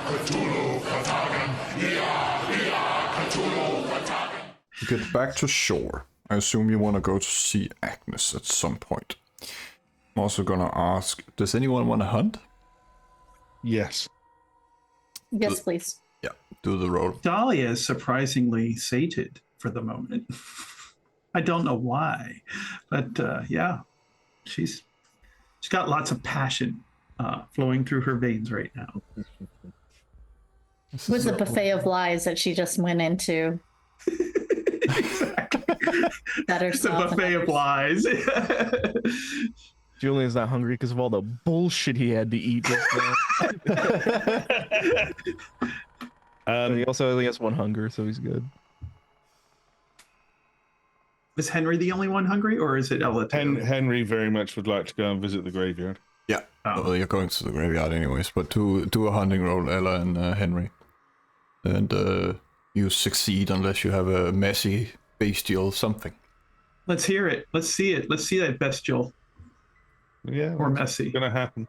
To get back to shore, I assume you want to go to see Agnes at some point. I'm also gonna ask, does anyone want to hunt? Yes. Yes, please. Yeah, do the roll. Dahlia is surprisingly sated for the moment. I don't know why, but yeah, she's got lots of passion flowing through her veins right now. It was the buffet of lies that she just went into. Exactly. That It's a buffet of lies. Julian's not hungry because of all the bullshit he had to eat just now. He also only has one hunger, so he's good. Is Henry the only one hungry, or is it Ella too? Henry very much would like to go and visit the graveyard. Yeah, well, you're going to the graveyard anyways, but do a hunting roll, Ella and Henry. And you succeed unless you have a messy, bestial something. Let's hear it. Let's see it. Let's see that bestial. Yeah, or messy. Gonna happen.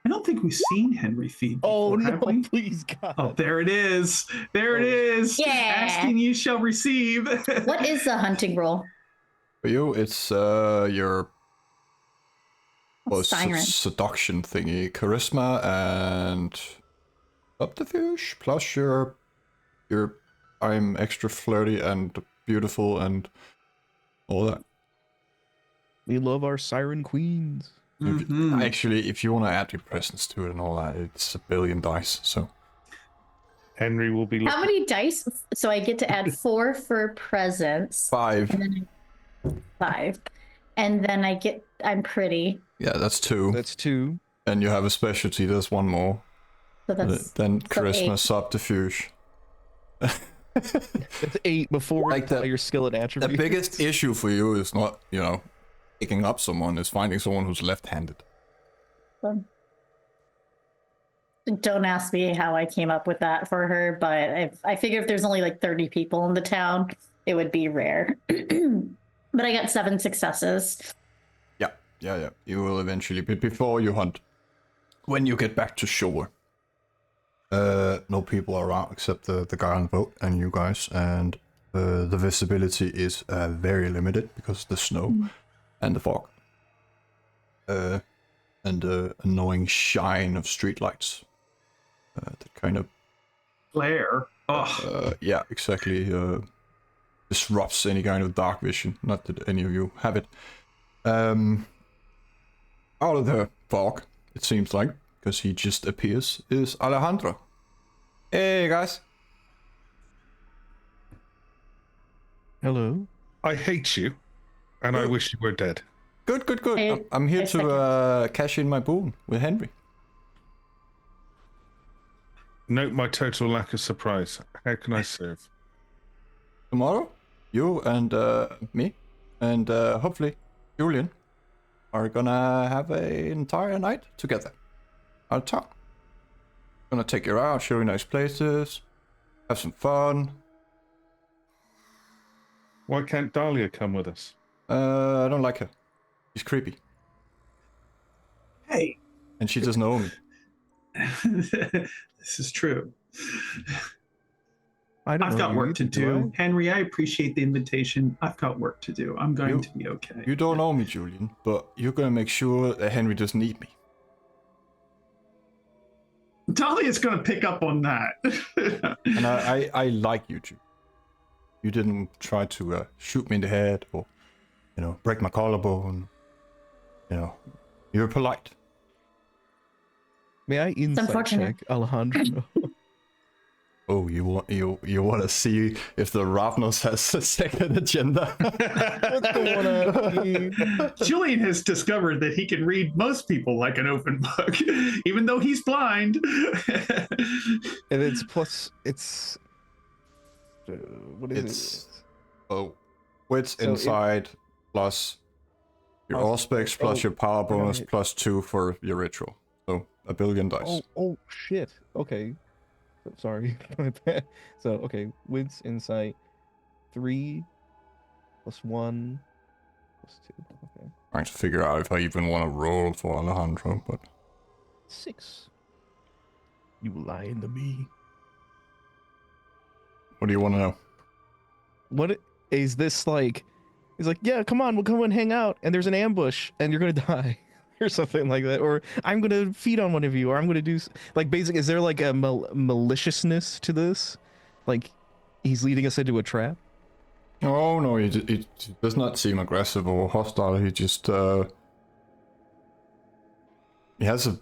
I don't think we've seen Henry feed before, have we? Please, God. Oh, there it is. There it is. Yeah. Asking you shall receive. What is the hunting roll? For you, it's your Siren. seduction thingy, charisma and subterfuge, plus your I'm extra flirty and beautiful and all that. We love our siren queens. Mhm. Actually, if you want to add your presence to it and all that, it's 1 billion dice. So Henry will be. How many dice? So I get to add 4 for presents. 5. And then 5. And then I'm pretty. Yeah, that's 2. That's 2. And you have a specialty. There's 1 more. So that's Then so charisma, 8. subterfuge. It's 8 before Like your skill and The attributes. biggest issue for you is not, picking up someone, is finding someone who's left-handed. Don't ask me how I came up with that for her, but I figure if there's only like 30 people in the town, it would be rare. But I got 7 successes. Yeah. You will eventually, but before you hunt, when you get back to shore, no people are around except the guy on the boat and you guys, and the visibility is very limited because of the snow and the fog. And the annoying shine of streetlights. That kind of Flare. Oh. yeah, exactly. Disrupts any kind of dark vision. Not that any of you have it. Out of the fog, it seems like, because he just appears, is Alejandro. Hey guys. Hello. I hate you, and I wish you were dead. Good. Hey, I'm here I to cash in my boon with Henry. Note my total lack of surprise. How can I serve? Tomorrow, you and me, and hopefully Julian, are gonna have an entire night together out of town. Gonna take you out, show you nice places, have some fun. Why can't Dahlia come with us? I don't like her. She's creepy, Hey. and she doesn't know me. This is true. I don't I've know got you, work to do. Henry, I appreciate the invitation. I've got work to do. I'm going to be okay. You don't know me, Julian, but you're gonna make sure that Henry doesn't need me. Dahlia's going to pick up on that. And I like you, Julian. You didn't try to shoot me in the head or, break my collarbone. You're polite. May I insight unfortunate. check, Alejandro? Oh, you want to see if the Ravnos has a second agenda? What's going on here? Julian has discovered that he can read most people like an open book, even though he's blind. And it's plus, what is it? Wits So inside plus your Auspex plus your power bonus right. plus 2 for your ritual. So 1 billion dice. Oh shit. Okay. Sorry. My bad. So, okay. Wits, insight, 3 plus 1 plus 2. Okay. Trying to figure out if I even want to roll for Alejandro, but 6. You lying to me? What do you want to know? What is this like? He's like, yeah, come on, we'll go and hang out, and there's an ambush, and you're gonna die, or something like that, or I'm gonna feed on one of you, or I'm gonna do like basic. Is there like a maliciousness to this? Like, he's leading us into a trap. Oh no, he does not seem aggressive or hostile. He just he has a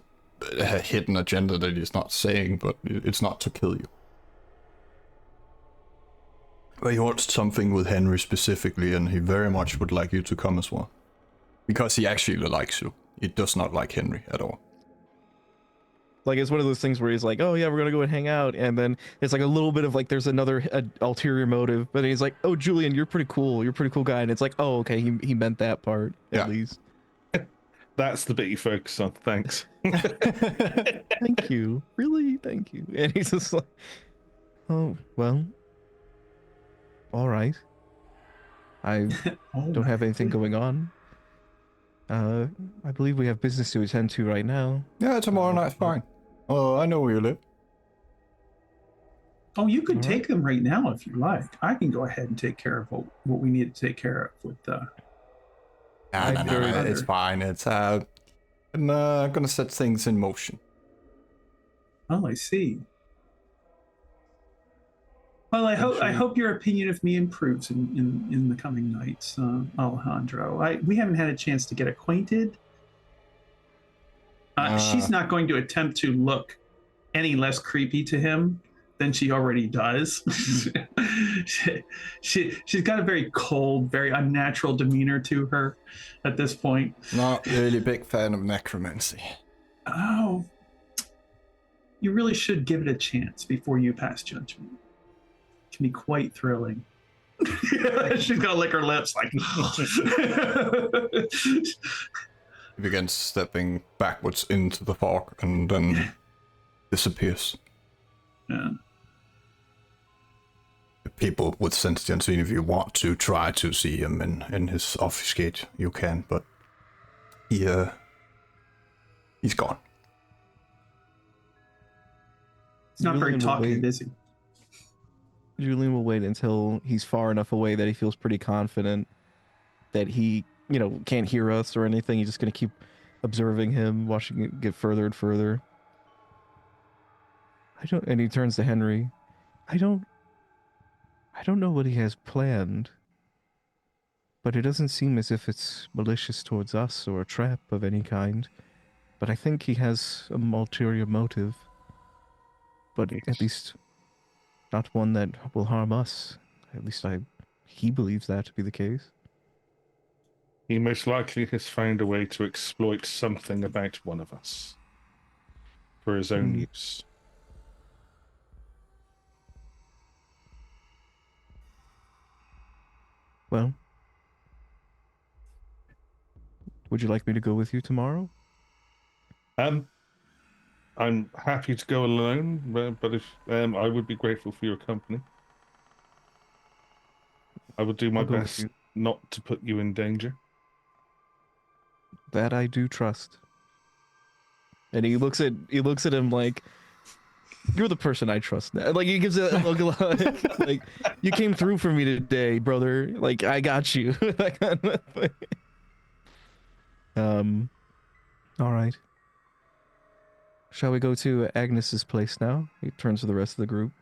hidden agenda that he's not saying, but it's not to kill you. But he wants something with Henry specifically, and he very much would like you to come as well. Because he actually likes you. He does not like Henry at all. Like, it's one of those things where he's like, oh yeah, we're gonna go and hang out, and then it's like a little bit of like there's another ulterior motive, but he's like, oh Julian, you're pretty cool guy, and it's like, oh okay, he meant that part at least. That's the bit you focus on. Thanks. Thank you, really, thank you. And he's just like, oh well, all right. I don't have anything going on. I believe we have business to attend to right now. Yeah, tomorrow night's fine. Oh, I know where you live. Oh, you could All take them right now if you like. I can go ahead and take care of what we need to take care of with No, very it's fine. It's I'm gonna set things in motion. Oh, I see. Well, I hope your opinion of me improves in the coming nights, Alejandro. We haven't had a chance to get acquainted. She's not going to attempt to look any less creepy to him than she already does. She's got a very cold, very unnatural demeanor to her at this point. Not really big fan of necromancy. Oh, you really should give it a chance before you pass judgment. It can be quite thrilling. She's gonna lick her lips like. He begins stepping backwards into the fog and then disappears. Yeah. People with sentience, if you want to try to see him in his office gate, you can, but he's gone. It's not very Julian will talkative, wait. is he? Julian will wait until he's far enough away that he feels pretty confident that he, can't hear us or anything. He's just going to keep observing him, watching it get further and further. And he turns to Henry. I don't know what he has planned, but it doesn't seem as if it's malicious towards us or a trap of any kind. But I think he has a ulterior motive. But at least not one that will harm us. At least he believes that to be the case. He most likely has found a way to exploit something about one of us for his own use. Well, would you like me to go with you tomorrow? I'm happy to go alone, but if I would be grateful for your company. I will do my I'll go with best you. not to put you in danger. That I do trust. And he looks at him like, you're the person I trust now. Like, he gives it a look like, you came through for me today, brother. Like, I got you. That kind of thing. All right. Shall we go to Agnes's place now? He turns to the rest of the group.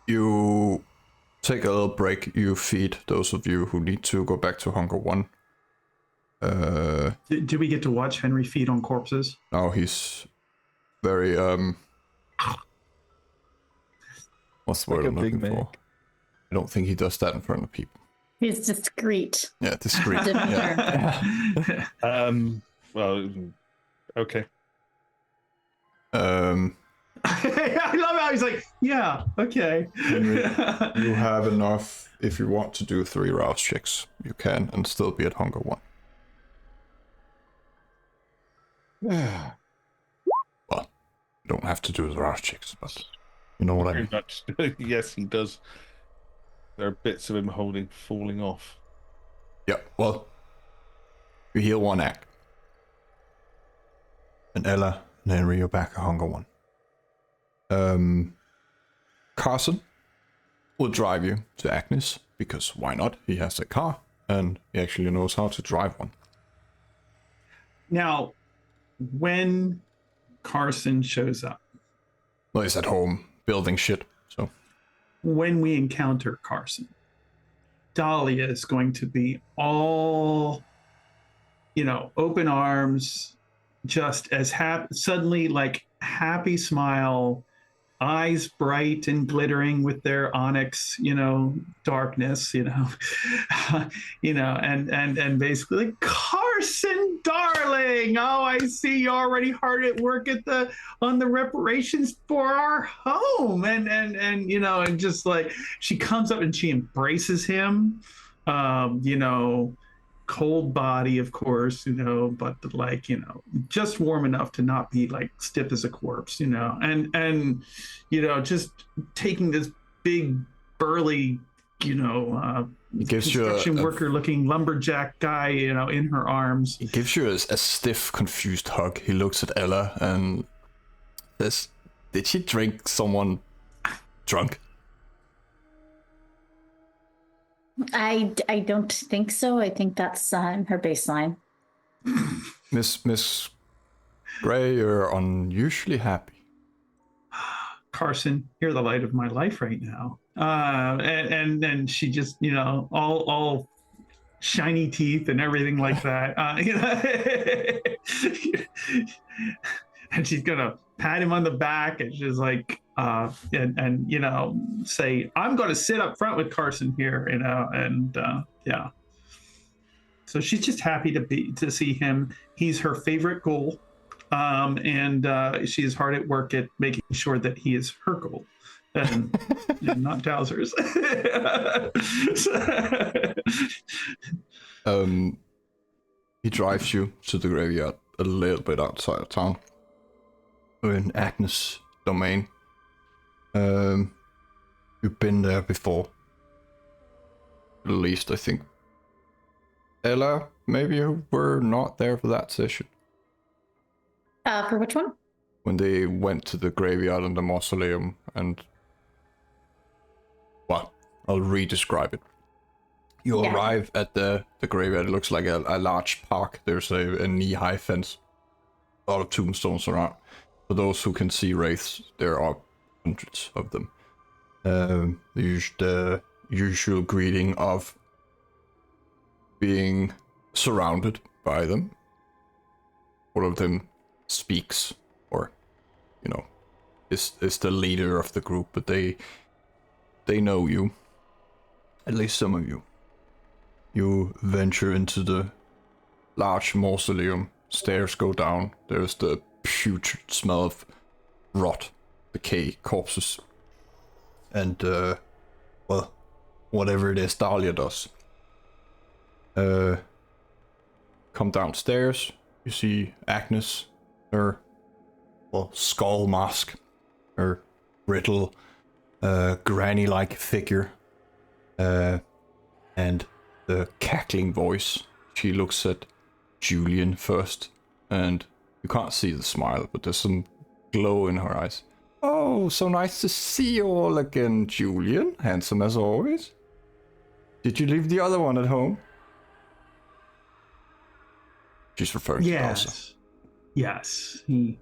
You take a little break. You feed those of you who need to go back to Hunger 1. Do we get to watch Henry feed on corpses? Now he's very what's the word Like a I'm Big looking for? Mac. I don't think he does that in front of people. He's discreet. Yeah, discreet. Demeanor. Well, okay. I love how he's like, yeah, okay. You have enough. If you want to do 3 rouse checks, you can and still be at Hunger 1. Well, you don't have to do the rouse checks, but you know what I mean. Very much. Yes, he does. There are bits of him falling off. Yeah, well, you heal 1 act. And Ella and Henry, you're back at Hunger One. Carson will drive you to Agnes, because why not? He has a car, and he actually knows how to drive one. Now, when Carson shows up, Well, he's at home building shit, so. when we encounter Carson, Dahlia is going to be all, open arms, just as suddenly like happy smile, eyes bright and glittering with their onyx, darkness, and basically like, Carson, darling, oh, I see you already hard at work on the reparations for our home, and just like she comes up and she embraces him, cold body, of course, but like, just warm enough to not be like stiff as a corpse, and just taking this big burly, gives you construction worker looking lumberjack guy, in her arms. He gives you a stiff, confused hug. He looks at Ella and says, "Did she drink someone drunk?" I don't think so. I think that's her baseline. Miss Gray, you're unusually happy. Carson, you're the light of my life right now. And she just, all shiny teeth and everything like that. And she's gonna pat him on the back, and she's like, say, I'm gonna sit up front with Carson here, yeah. So she's just happy to see him. He's her favorite goal. And she is hard at work at making sure that he is her goal and not Dowser's. He drives you to the graveyard a little bit outside of town. In Agnes' domain. You've been there before. At least, I think. Ella, maybe you were not there for that session. For which one? When they went to the graveyard and the mausoleum, and well, I'll re-describe it. You arrive at the graveyard. It looks like a large park. There's a knee-high fence, a lot of tombstones around. For those who can see wraiths, there are hundreds of them. The usual greeting of being surrounded by them. One of them speaks, or is the leader of the group, but they know you, at least some of you. You venture into the large mausoleum. Stairs go down. There's the putrid smell of rot, decay, corpses, and well, whatever it is Dahlia does. Come downstairs. You see Agnes, her skull mask, her brittle, granny-like figure, and the cackling voice. She looks at Julian first, and you can't see the smile, but there's some glow in her eyes. Oh, so nice to see you all again, Julian. Handsome as always. Did you leave the other one at home? She's referring to Elsa. Yes, he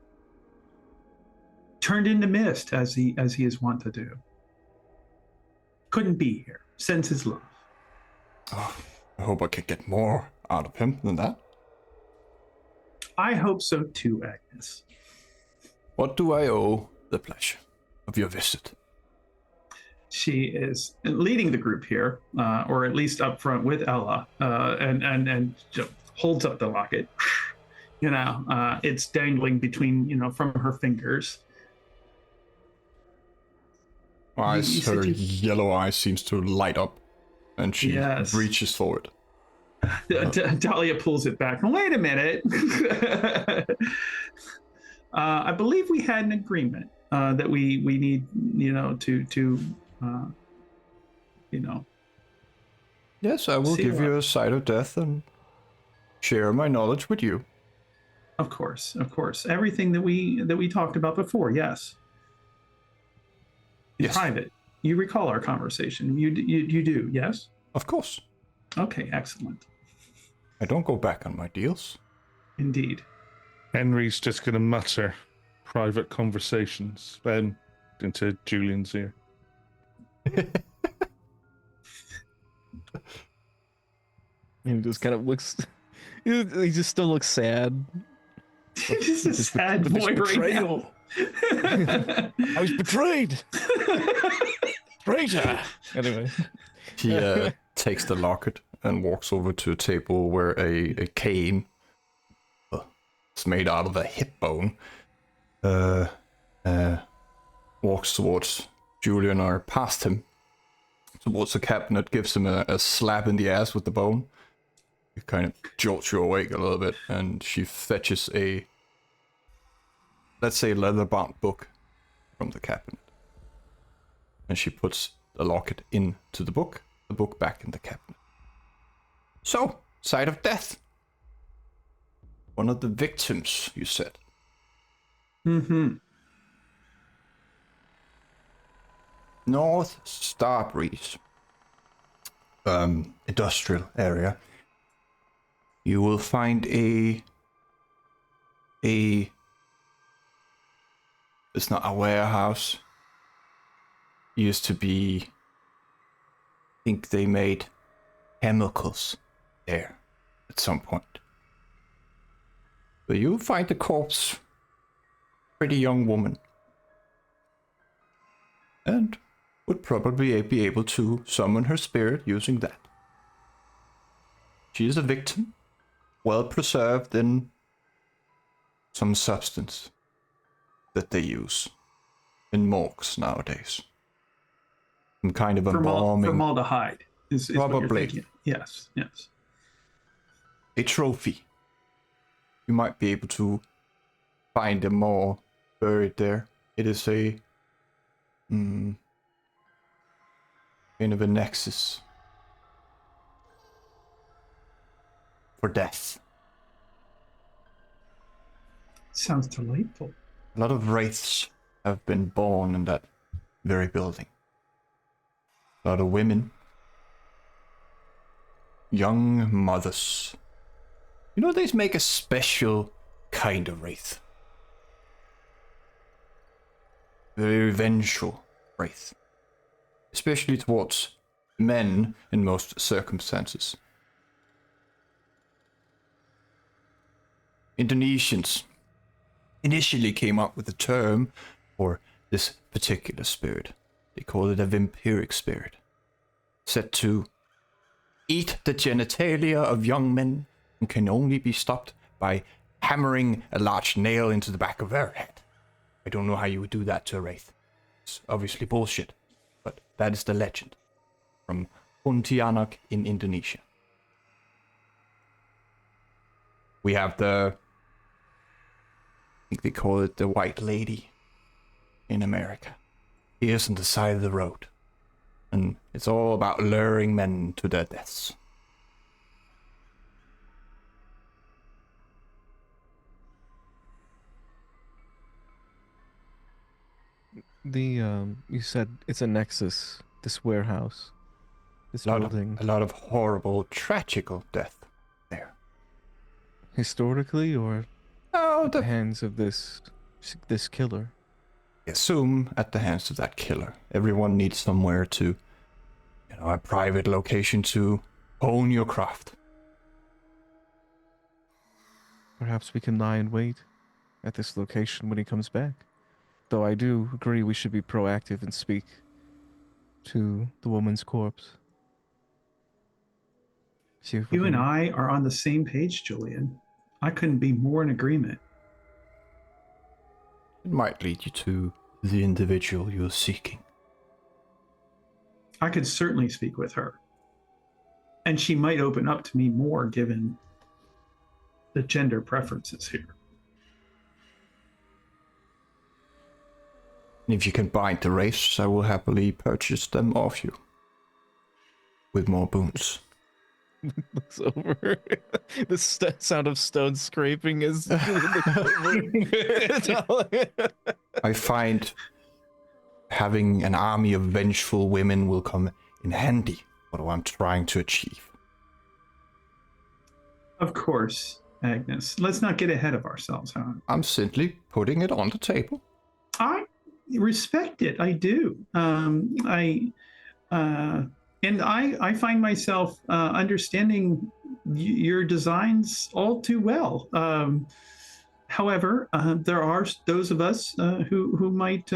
turned into mist as he is wont to do. Couldn't be here. Sends his love. Oh, I hope I could get more out of him than that. I hope so too, Agnes. What do I owe the pleasure of your visit? She is leading the group here, or at least up front with Ella, and holds up the locket. It's dangling between, from her fingers. Her yellow eyes seems to light up, and she reaches forward. Dahlia pulls it back. Wait a minute. I believe we had an agreement that we need, Yes, I will give you a sight of death and share my knowledge with you. Of course, of course. Everything that we talked about before, yes. In Yes. private. You recall our conversation. You do, yes? Of course. Okay, excellent. I don't go back on my deals. Indeed. Henry's just going to mutter private conversations then into Julian's ear. He just kind of looks. He just still looks sad. He's a This sad boy right now. I was betrayed. Traitor. Anyway, He takes the locket and walks over to a table where a cane is made out of a hip bone. Walks towards Julian or past him. Towards the cabinet, gives him a slap in the ass with the bone. It kind of jolts you awake a little bit, and she fetches a, let's say, leather-bound book from the cabinet. And she puts the locket into the book back in the cabinet. So, site of death. One of the victims, you said. Mm-hmm. North Starbreeze. Industrial area. You will find it's not a warehouse. Used to be, I think they made chemicals there at some point. But you'll find the corpse, pretty young woman. And would probably be able to summon her spirit using that. She is a victim, well preserved in some substance that they use in morgues nowadays. Some kind of embalming. Formaldehyde is what you're Probably. thinking. Yes, yes. A trophy. You might be able to find them more buried there. It is a kind of a nexus for death. Sounds delightful. A lot of wraiths have been born in that very building. A lot of women. Young mothers. You know, they make a special kind of wraith. Very vengeful wraith. Especially towards men in most circumstances. Indonesians initially came up with the term for this particular spirit. They call it a vampiric spirit. Said to eat the genitalia of young men and can only be stopped by hammering a large nail into the back of their head. I don't know how you would do that to a wraith. It's obviously bullshit, but that is the legend from Pontianak in Indonesia. We have I think they call it the White Lady in America. Here's on the side of the road. And it's all about luring men to their deaths. You said it's a nexus. This warehouse, this A building. lot of horrible, tragical death there. Historically, or Oh, at the hands of this killer. assume at the hands of that killer. Everyone needs somewhere to, a private location to hone your craft. Perhaps we can lie in wait at this location when he comes back. Though I do agree we should be proactive and speak to the woman's corpse. See if we You and can- I are on the same page, Julian. I couldn't be more in agreement. It might lead you to the individual you're seeking. I could certainly speak with her. And she might open up to me more given the gender preferences here. And if you can bind the wraiths, I will happily purchase them off you. With more boons. Looks over. The sound of stone scraping is looks over. I find having an army of vengeful women will come in handy for what I'm trying to achieve. Of course, Agnes. Let's not get ahead of ourselves, huh? I'm simply putting it on the table. I respect it. I do. I find myself understanding your designs all too well. However, there are those of us who might.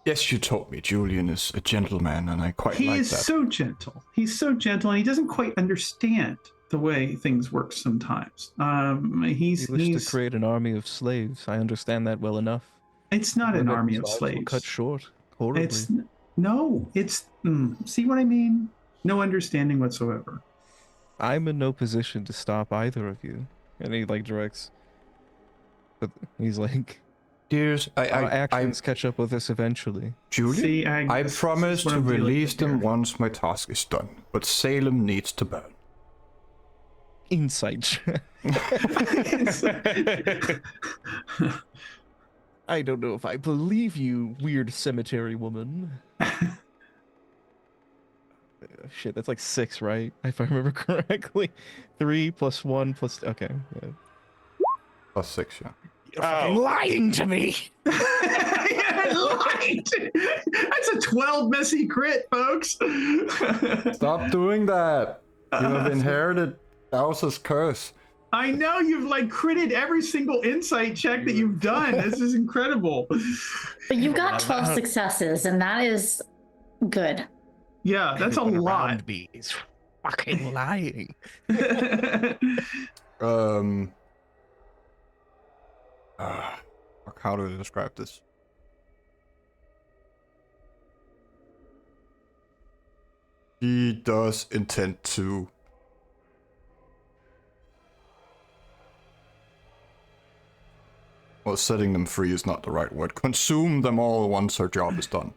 Yes, you told me Julian is a gentleman, and I quite He like is that. so gentle. He's so gentle, and he doesn't quite understand the way things work sometimes. You wish to create an army of slaves. I understand that well enough. It's not an Women's army of lives were slaves. cut short horribly. It's see what I mean? No understanding whatsoever. I'm in no position to stop either of you. And he like directs. But he's like, Dears, our actions catch up with us eventually. Julian, See, I Agnes, promise this is what to I'm dealing release with them here. once my task is done, but Salem needs to burn. Insight check. I don't know if I believe you, weird cemetery woman. Shit, that's like 6, right? If I remember correctly. 3 plus 1 plus... Okay. Yeah. Plus 6, yeah. You're fucking lying to me! Light. That's a 12 messy crit, folks. Stop doing that! You have inherited Bowser's curse. I know you've like critted every single insight check that you've done. This is incredible. But you got 12 successes, and that is good. Yeah, that's a Everyone lot. around me is fucking lying. How do I describe this? He does intend to well, setting them free is not the right word. Consume them all once her job is done.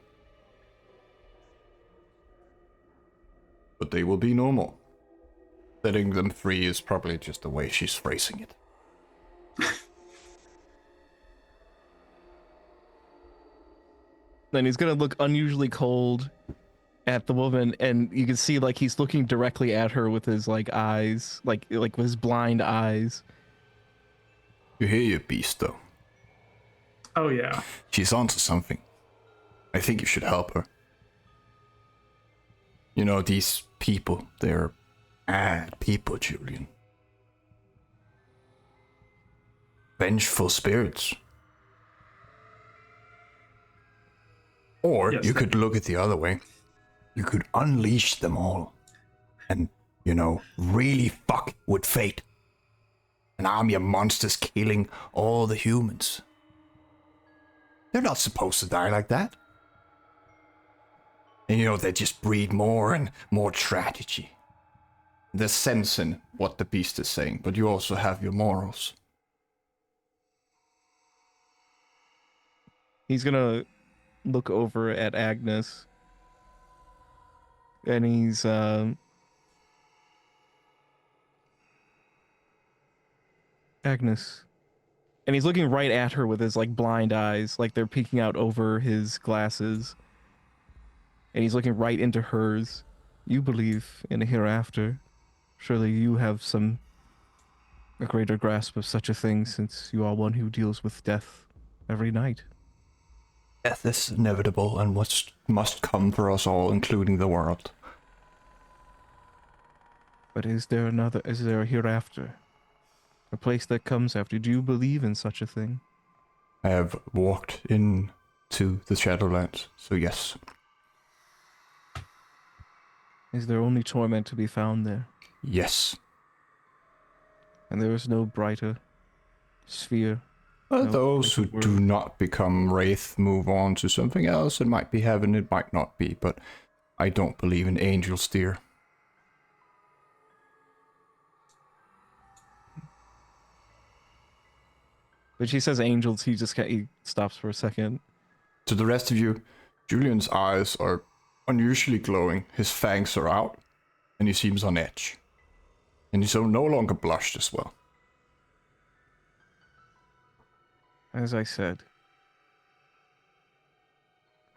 But they will be no more. Setting them free is probably just the way she's phrasing it. Then he's gonna look unusually cold at the woman, and you can see like he's looking directly at her with his like eyes, like with his blind eyes. You hear your beast, though. Oh yeah. She's onto something. I think you should help her. You know, these people, they're bad people, Julian. Vengeful spirits. Or Yes, you could look at the other way. You could unleash them all. And, you know, really fuck with fate. An army of monsters killing all the humans. They're not supposed to die like that. And you know, they just breed more and more tragedy. There's sense in what the beast is saying, but you also have your morals. He's gonna look over at Agnes, and he's Agnes, and he's looking right at her with his like blind eyes, like they're peeking out over his glasses, and he's looking right into hers. You believe in a hereafter. Surely you have a greater grasp of such a thing, since you are one who deals with death every night. Death is inevitable and must come for us all, including the world. But is there a hereafter? A place that comes after? Do you believe in such a thing? I have walked into the Shadowlands, so yes. Is there only torment to be found there? Yes. And there is no brighter sphere? No, Those who different do world. not become Wraith move on to something else. It might be heaven, it might not be, but I don't believe in angels, dear. When she says angels, he stops for a second. To the rest of you, Julian's eyes are unusually glowing. His fangs are out, and he seems on edge. And he's no longer blushed as well. As I said,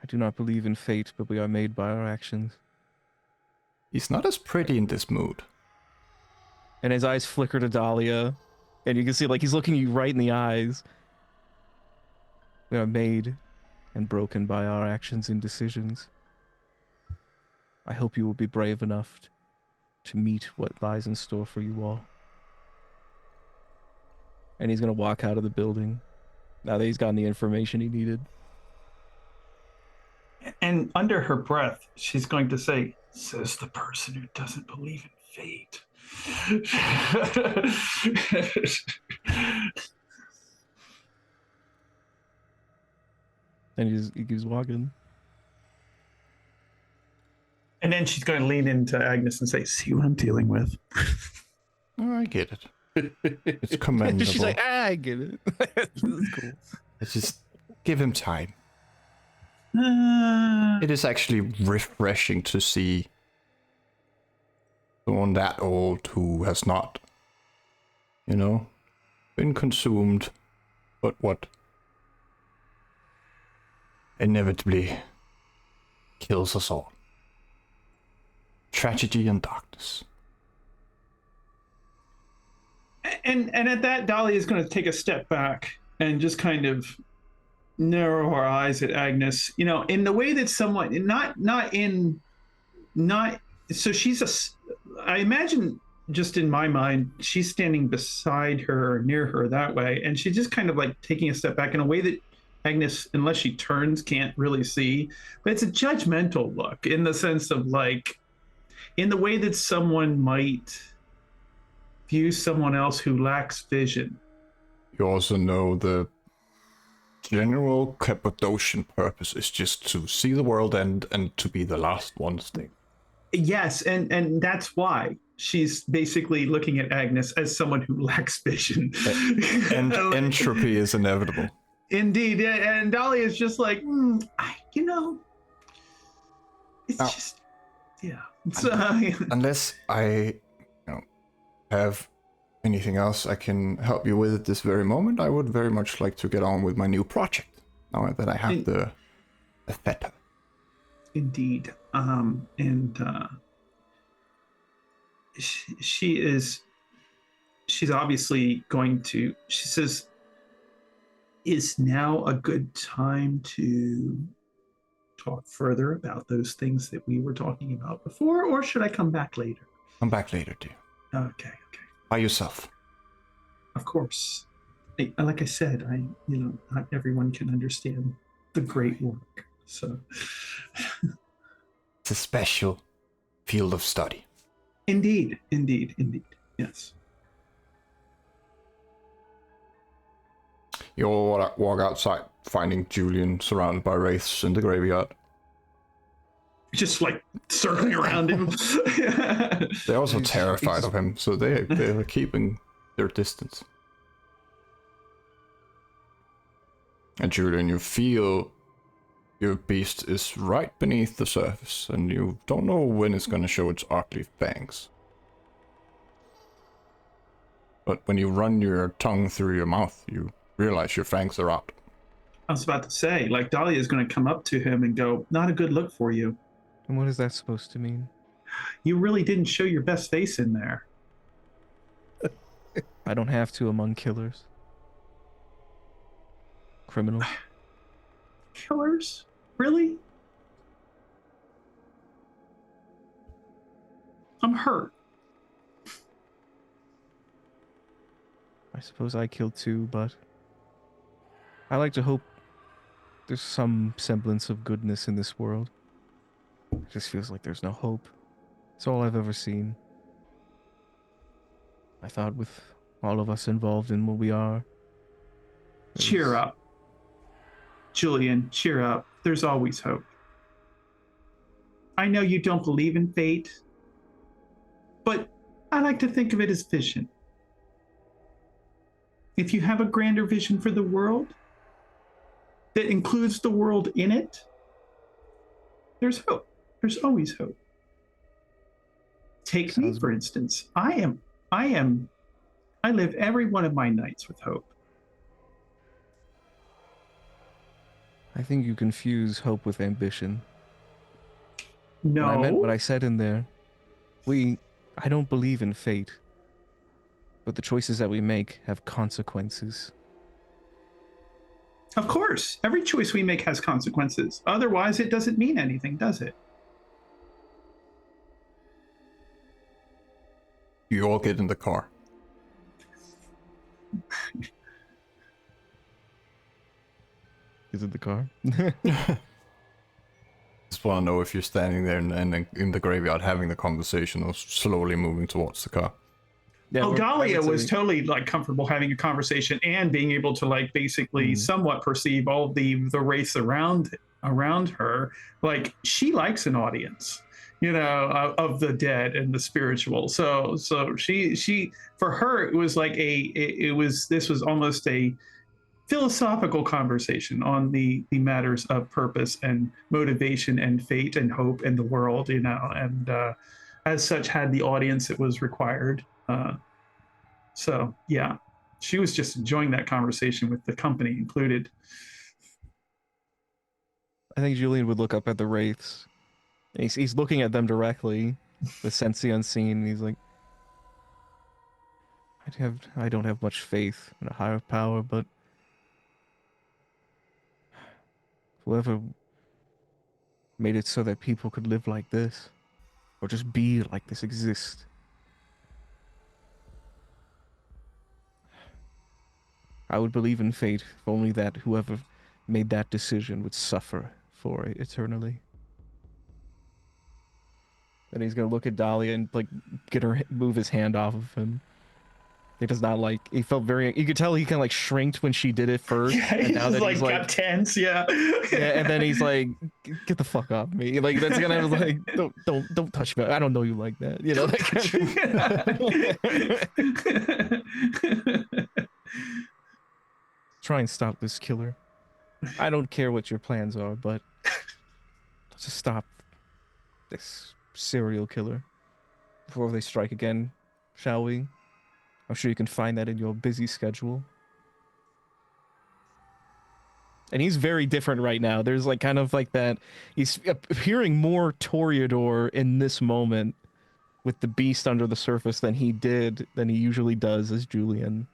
I do not believe in fate, but we are made by our actions. He's not as pretty in this mood. And his eyes flicker to Dahlia, and you can see, like, he's looking you right in the eyes. We are made and broken by our actions and decisions. I hope you will be brave enough to meet what lies in store for you all. And he's going to walk out of the building now that he's gotten the information he needed. And under her breath, she's going to say, "Says the person who doesn't believe in fate." And he keeps walking. And then she's going to lean into Agnes and say, "See what I'm dealing with." Oh, I get it. It's commendable. She's like, I get it. This is cool. Let's just give him time. Uh, It is actually refreshing to see someone that old who has not, been consumed, but what inevitably kills us all. Tragedy and darkness. and at that, Dolly is going to take a step back and just kind of narrow her eyes at Agnes, in the way that someone so I imagine, just in my mind, she's standing beside her, near her that way, and she's just kind of like taking a step back in a way that Agnes, unless she turns, can't really see. But it's a judgmental look, in the sense of, like, in the way that someone might view someone else who lacks vision. You also know the general Cappadocian purpose is just to see the world end and to be the last one standing. Yes, and that's why she's basically looking at Agnes as someone who lacks vision. And entropy is inevitable. Indeed, and Dolly is just like, it's Now, just, yeah. Unless I have anything else I can help you with at this very moment, I would very much like to get on with my new project, now that I have the theta. Indeed. She's obviously going to, she says, "Is now a good time to talk further about those things that we were talking about before, or should I come back later?" Come back later, dear. Okay. By yourself. Of course. Like I said, not everyone can understand the great work. So, It's a special field of study. indeed. Yes. You all walk outside, finding Julian surrounded by wraiths in the graveyard. Just like circling around him. They're also terrified of him, so they're keeping their distance. And Julian, you feel your beast is right beneath the surface, and you don't know when it's going to show its ugly fangs. But when you run your tongue through your mouth, you realize your fangs are out. I was about to say, like, Dahlia is going to come up to him and go, "Not a good look for you. And what is that supposed to mean? You really didn't show your best face in there." I don't have to among killers. Criminals. Killers? Really? I'm hurt. I suppose I killed too, but I like to hope there's some semblance of goodness in this world. It just feels like there's no hope. It's all I've ever seen. I thought with all of us involved in what we are. Cheer up. Julian, cheer up. There's always hope. I know you don't believe in fate, but I like to think of it as vision. If you have a grander vision for the world that includes the world in it, there's hope. There's always hope. Take me, for instance. I live every one of my nights with hope. I think you confuse hope with ambition. No. What I meant, what I said in there. I don't believe in fate. But the choices that we make have consequences. Of course. Every choice we make has consequences. Otherwise, it doesn't mean anything, does it? You all get in the car. Is it the car? Just want to know if you're standing there and in the graveyard having the conversation or slowly moving towards the car. Yeah, Dahlia was totally like comfortable having a conversation and being able to like basically somewhat perceive all the wraiths around her. Like she likes an audience, you know, of the dead and the spiritual. So she for her it was like this was almost a philosophical conversation on the matters of purpose and motivation and fate and hope in the world, you know, and as such had the audience it was required. So yeah, she was just enjoying that conversation with the company included. I think Julian would look up at the wraiths. He's looking at them directly, the sense the unseen, and he's like, I don't have much faith in a higher power, but whoever made it so that people could live like this, or just be like this, exist. I would believe in fate, if only that whoever made that decision would suffer for it eternally. Then he's gonna look at Dahlia and like get her move his hand off of him. He does not like. He felt very. You could tell he kind of like shrinked when she did it first. Yeah, and now that like he's like got tense. Yeah. Yeah, and then he's like, "Get the fuck off me!" Like that's gonna like, don't touch me. I don't know you like that. You know. Try and stop this killer. I don't care what your plans are, but let's just stop this serial killer before they strike again, shall we? I'm sure you can find that in your busy schedule. And he's very different right now. There's like kind of like that. He's appearing more Toreador in this moment with the beast under the surface than he usually does as Julian.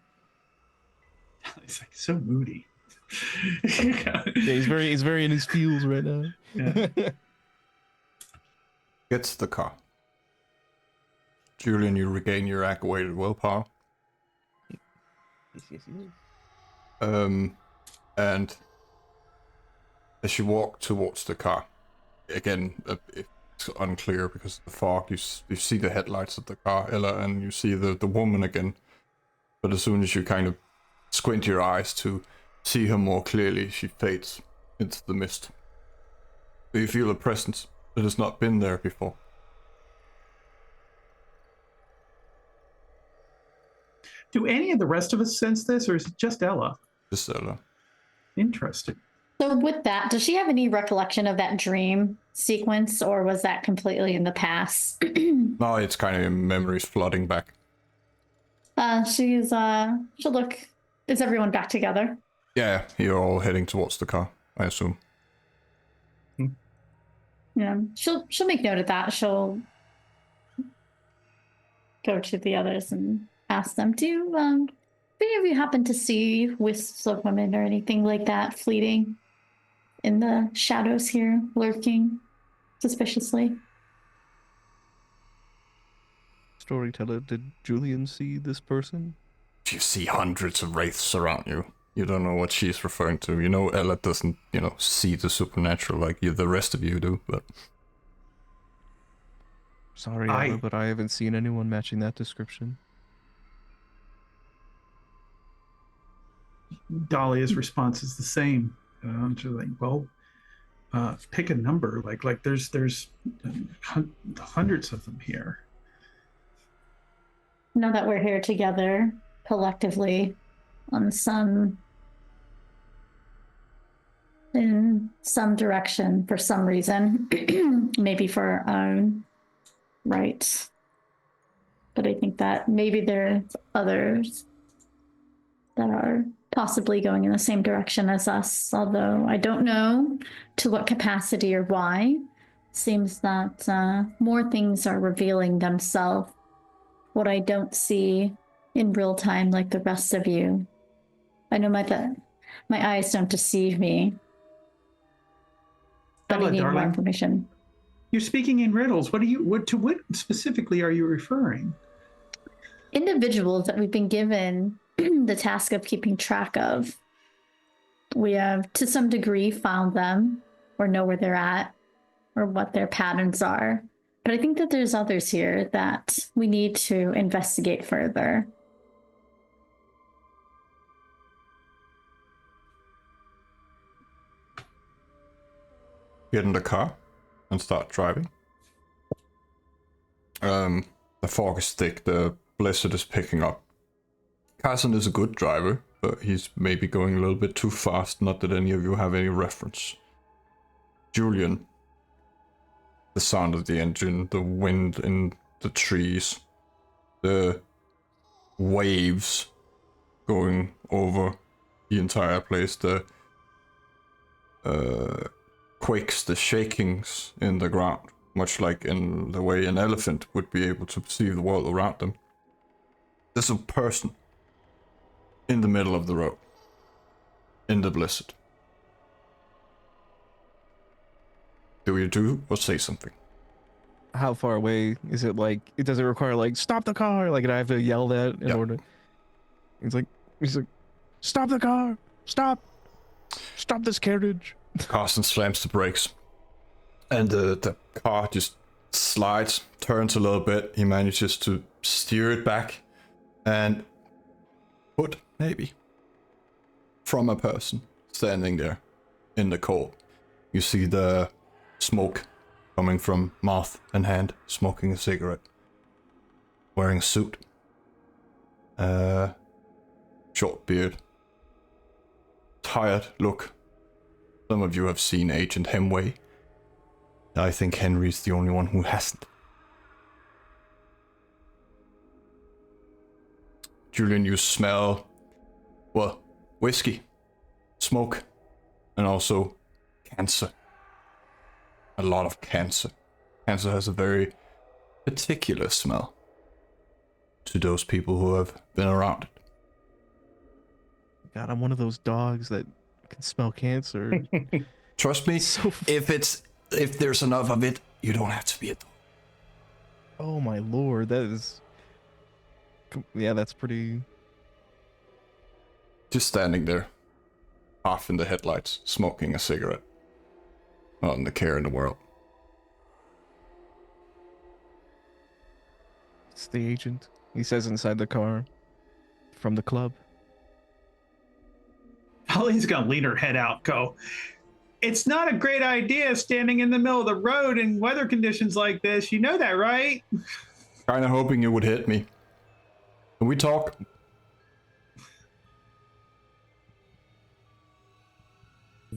He's like so moody. Yeah, he's very in his feels right now. Yeah. Gets the car. Julian, you regain your activated willpower. Yes. And as you walk towards the car, again, it's unclear because of the fog. You see the headlights of the car, Ella, and you see the woman again. But as soon as you kind of squint your eyes to see her more clearly, she fades into the mist. Do you feel a presence that has not been there before? Do any of the rest of us sense this, or is it just Ella? Just Ella. Interesting. So with that, does she have any recollection of that dream sequence, or was that completely in the past? No, it's kind of memories flooding back. She'll look. Is everyone back together? Yeah, you're all heading towards the car, I assume. Yeah, she'll make note of that. She'll go to the others and ask them, do any of you happen to see wisps of women or anything like that fleeting in the shadows here, lurking suspiciously? Storyteller, did Julian see this person? You see hundreds of wraiths around you. You don't know what she's referring to. You know Ella doesn't, see the supernatural like the rest of you do, but... Sorry, Ella, but I haven't seen anyone matching that description. Dahlia's response is the same. She's like, well, pick a number. Like there's hundreds of them here. Now that we're here together collectively in some direction for some reason, maybe for our own right, But I think that maybe there's others that are possibly going in the same direction as us, although I don't know to what capacity or why. Seems that more things are revealing themselves. What I don't see in real time like the rest of you. I know my eyes don't deceive me, but Ella, I need more darling. information. You're speaking in riddles. What specifically are you referring? Individuals that we've been given the task of keeping track of. We have, to some degree, found them or know where they're at or what their patterns are. But I think that there's others here that we need to investigate further. Get in the car and start driving. The fog is thick, the blizzard is picking up. Carson is a good driver, but he's maybe going a little bit too fast, not that any of you have any reference. Julian, the sound of the engine, the wind in the trees, the waves going over the entire place, the quakes, the shakings in the ground, much like in the way an elephant would be able to perceive the world around them. There's a person in the middle of the road, in the blizzard. Do you do or say something? How far away is it? Like, it does it require like stop the car? Like, I have to yell that in order. He's like, stop the car! Stop this carriage! Carson slams the brakes, and the car just slides, turns a little bit. He manages to steer it back, and foot maybe from a person standing there in the cold. You see the smoke coming from mouth and hand, smoking a cigarette, wearing a suit, short beard, tired look. Some of you have seen Agent Hemway. I think Henry's the only one who hasn't. Julian, you smell, well, whiskey, smoke, and also cancer. A lot of cancer. Cancer has a very particular smell to those people who have been around it. God, I'm one of those dogs that can smell cancer. Trust me, So if there's enough of it, you don't have to be a dog. oh my lord, that is. Yeah, that's pretty. Just standing there, half in the headlights, smoking a cigarette. Not in the care in the world. It's the agent. He says inside the car. From the club. Holly's gonna lean her head out, go, it's not a great idea standing in the middle of the road in weather conditions like this. You know that, right? Kinda hoping you would hit me. Can we talk?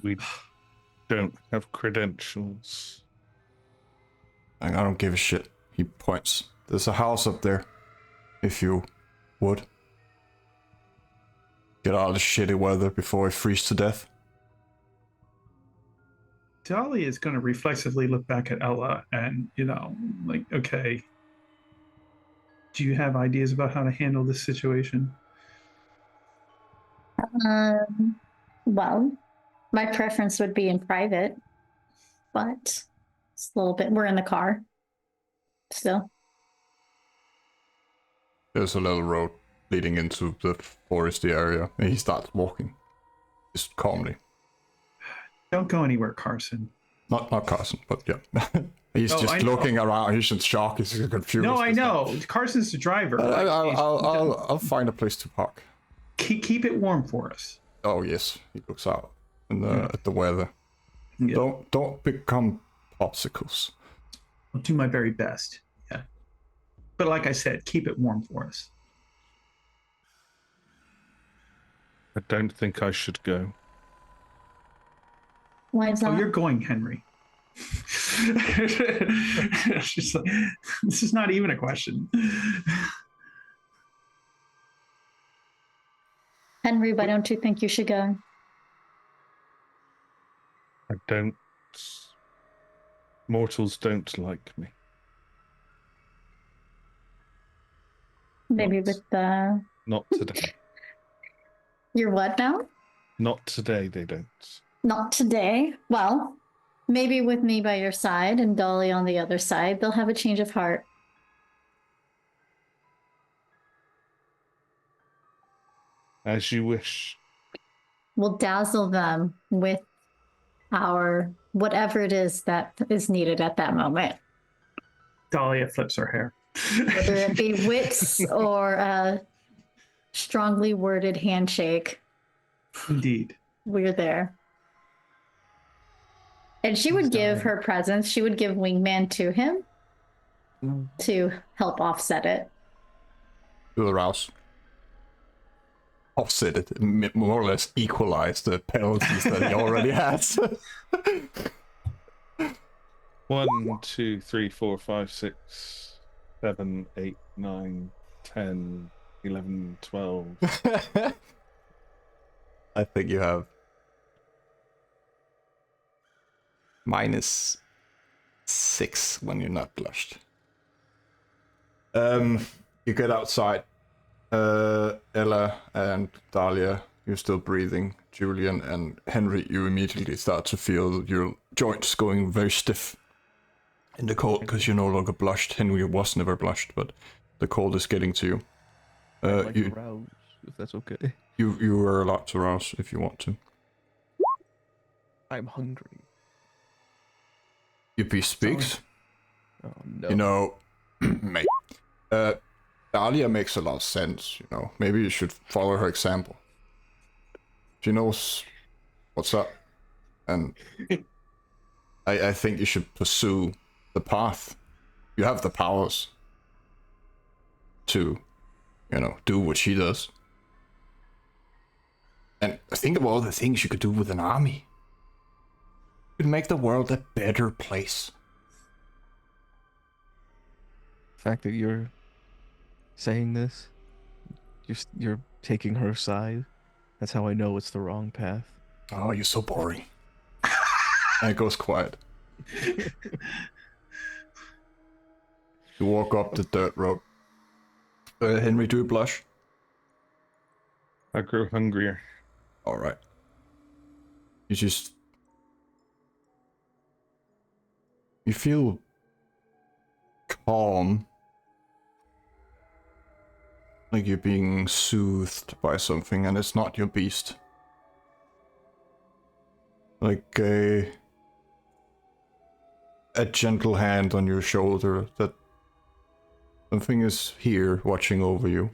We don't have credentials. I don't give a shit. He points. There's a house up there. If you would. Get out of the shitty weather before I freeze to death. Dolly is going to reflexively look back at Ella and, like, okay, do you have ideas about how to handle this situation? Well, my preference would be in private, but it's a little bit. We're in the car still. There's a little road leading into the foresty area, and he starts walking. Just calmly. Don't go anywhere, Carson. Not Carson, but yeah. He's Oh, just I know. looking around. He's in shock. He's confused. No, I know. Carson's the driver. I'll find a place to park. Keep it warm for us. Oh yes, he looks out at the weather. Yeah. Don't become popsicles. I'll do my very best. Yeah. But like I said, keep it warm for us. I don't think I should go. Why is Oh, that? you're going, Henry. She's like, this is not even a question. Henry, why don't you think you should go? I don't. Mortals don't like me. Maybe Not- with the Not today. your what now? Not today, they don't. Not today. Well, maybe with me by your side and Dolly on the other side, they'll have a change of heart. As you wish. We'll dazzle them with our whatever it is that is needed at that moment. Dahlia flips her hair. Whether it be wits or a strongly worded handshake, Indeed. we're there. And she would give her presence, she would give Wingman to him to help offset it. To arouse. Offset it, more or less equalize the penalties that he already has. 1, 2, 3, 4, 5, 6, 7, 8, 9, 10, 11, 12. I think you have -6 when you're not blushed. You get outside. Ella and Dahlia, you're still breathing. Julian and Henry, you immediately start to feel your joints going very stiff in the cold because you're no longer blushed. Henry was never blushed, but the cold is getting to you. I'd like to rouse, if that's okay. You are allowed to rouse if you want to. I'm hungry. Your beast speaks. Oh no. You know, mate. Dahlia makes a lot of sense, you know. Maybe you should follow her example. She knows what's up. And I think you should pursue the path. You have the powers to, you know, do what she does. And think of all the things you could do with an army. You could make the world a better place. The fact that you're saying this, you're taking her side. That's how I know it's the wrong path. Oh, you're so boring. And it goes quiet. You walk up the dirt road. Henry, do you blush? I grow hungrier. Alright. You just... You feel calm. Like you're being soothed by something, and it's not your beast. Like a gentle hand on your shoulder that something is here watching over you.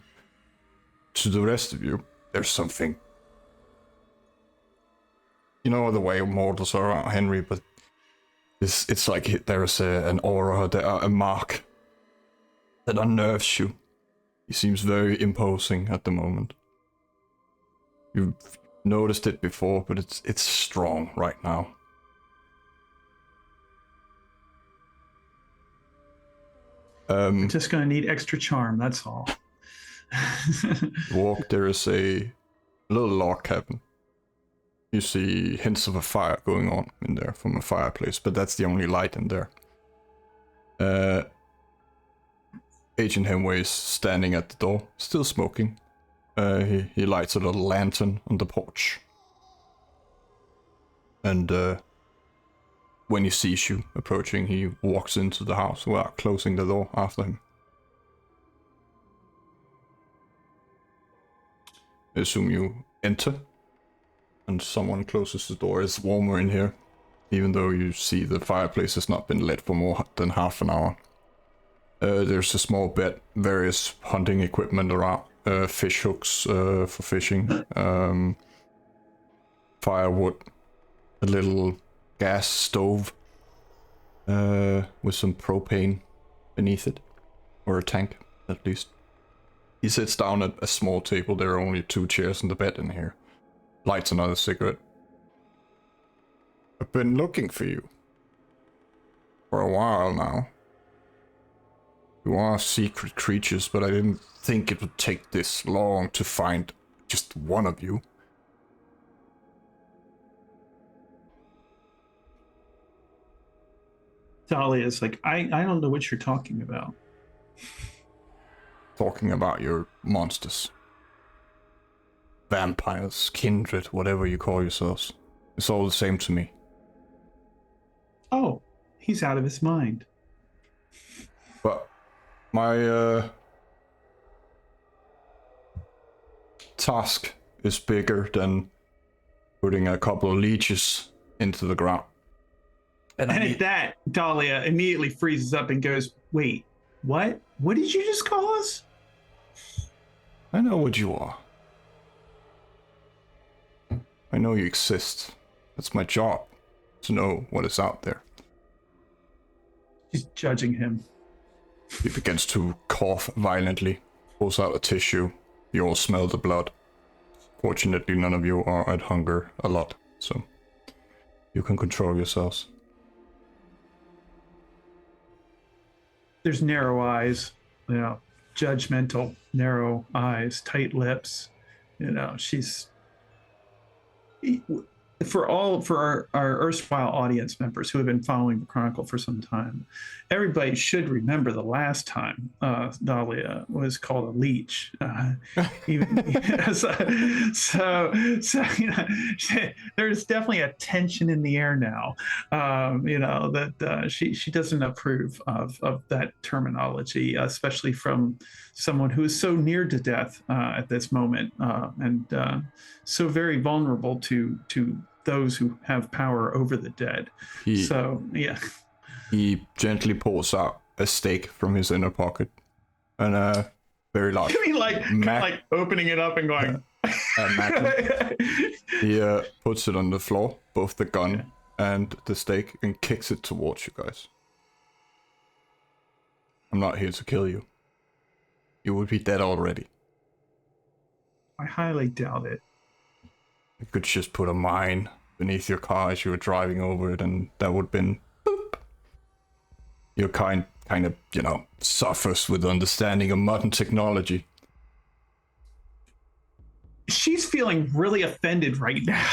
To the rest of you, there's something. You know the way mortals are around Henry, but it's like there's an aura, a mark that unnerves you. He seems very imposing at the moment. You've noticed it before, but it's strong right now. Just gonna need extra charm, that's all. Walk, there is a little log cabin. You see hints of a fire going on in there from a fireplace, but that's the only light in there. Agent Hemway is standing at the door, still smoking. He lights a little lantern on the porch. And when he sees you approaching, he walks into the house without closing the door after him. I assume you enter, and someone closes the door. It's warmer in here, even though you see the fireplace has not been lit for more than half an hour. There's a small bed, various hunting equipment around, fish hooks for fishing, firewood, a little gas stove with some propane beneath it, or a tank at least. He sits down at a small table. There are only 2 chairs in the bed in here. Lights another cigarette. I've been looking for you for a while now. You are secret creatures, but I didn't think it would take this long to find a just one of you. Dahlia's like, I don't know what you're talking about. Talking about your monsters. Vampires, kindred, whatever you call yourselves. It's all the same to me. Oh, he's out of his mind. But my task is bigger than putting a couple of leeches into the ground. And at that, Dahlia immediately freezes up and goes, wait, what? What did you just call us? I know what you are. I know you exist. That's my job, to know what is out there. She's judging him. He begins to cough violently, pulls out a tissue. You all smell the blood. Fortunately, none of you are at hunger a lot, so you can control yourselves. There's narrow eyes, judgmental, narrow eyes, tight lips. She's for our erstwhile audience members who have been following the Chronicle for some time. Everybody should remember the last time Dahlia was called a leech. There's definitely a tension in the air now. That she doesn't approve of that terminology, especially from someone who is so near to death at this moment and so very vulnerable to those who have power over the dead. He gently pulls out a stake from his inner pocket and very large. You mean like opening it up and going? He puts it on the floor, both the gun and the stake, and kicks it towards you guys. I'm not here to kill you. You would be dead already. I highly doubt it. You could just put a mine beneath your car as you were driving over it, and that would have been boop. Your kind of, suffers with understanding of modern technology. She's feeling really offended right now.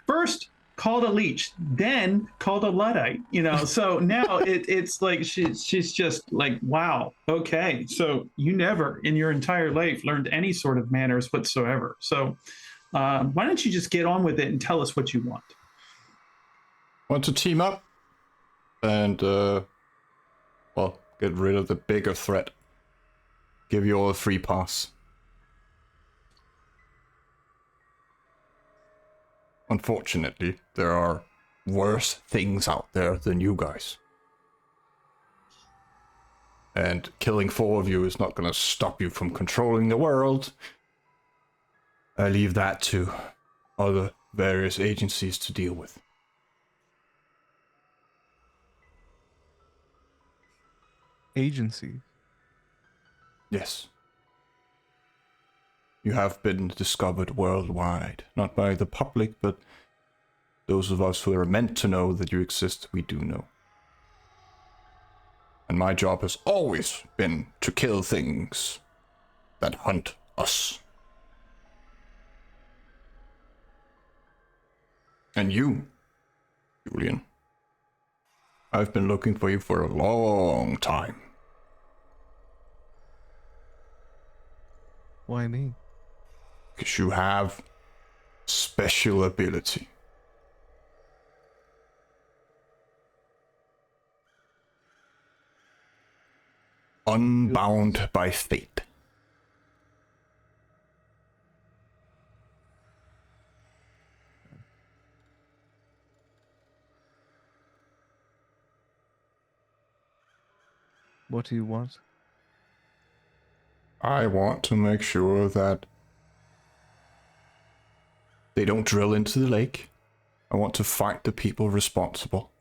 First called a leech, then called a Luddite, so now it's like she's just like, wow, okay, so you never in your entire life learned any sort of manners whatsoever. So why don't you just get on with it and tell us what you want? Want to team up and get rid of the bigger threat. Give you all a free pass. Unfortunately, there are worse things out there than you guys. And killing 4 of you is not going to stop you from controlling the world. I leave that to other various agencies to deal with. Agency? Yes. You have been discovered worldwide, not by the public, but those of us who are meant to know that you exist, we do know. And my job has always been to kill things that hunt us. And you, Julian, I've been looking for you for a long time. Why me? Because you have special ability. Unbound by fate. What do you want? I want to make sure that they don't drill into the lake. I want to fight the people responsible.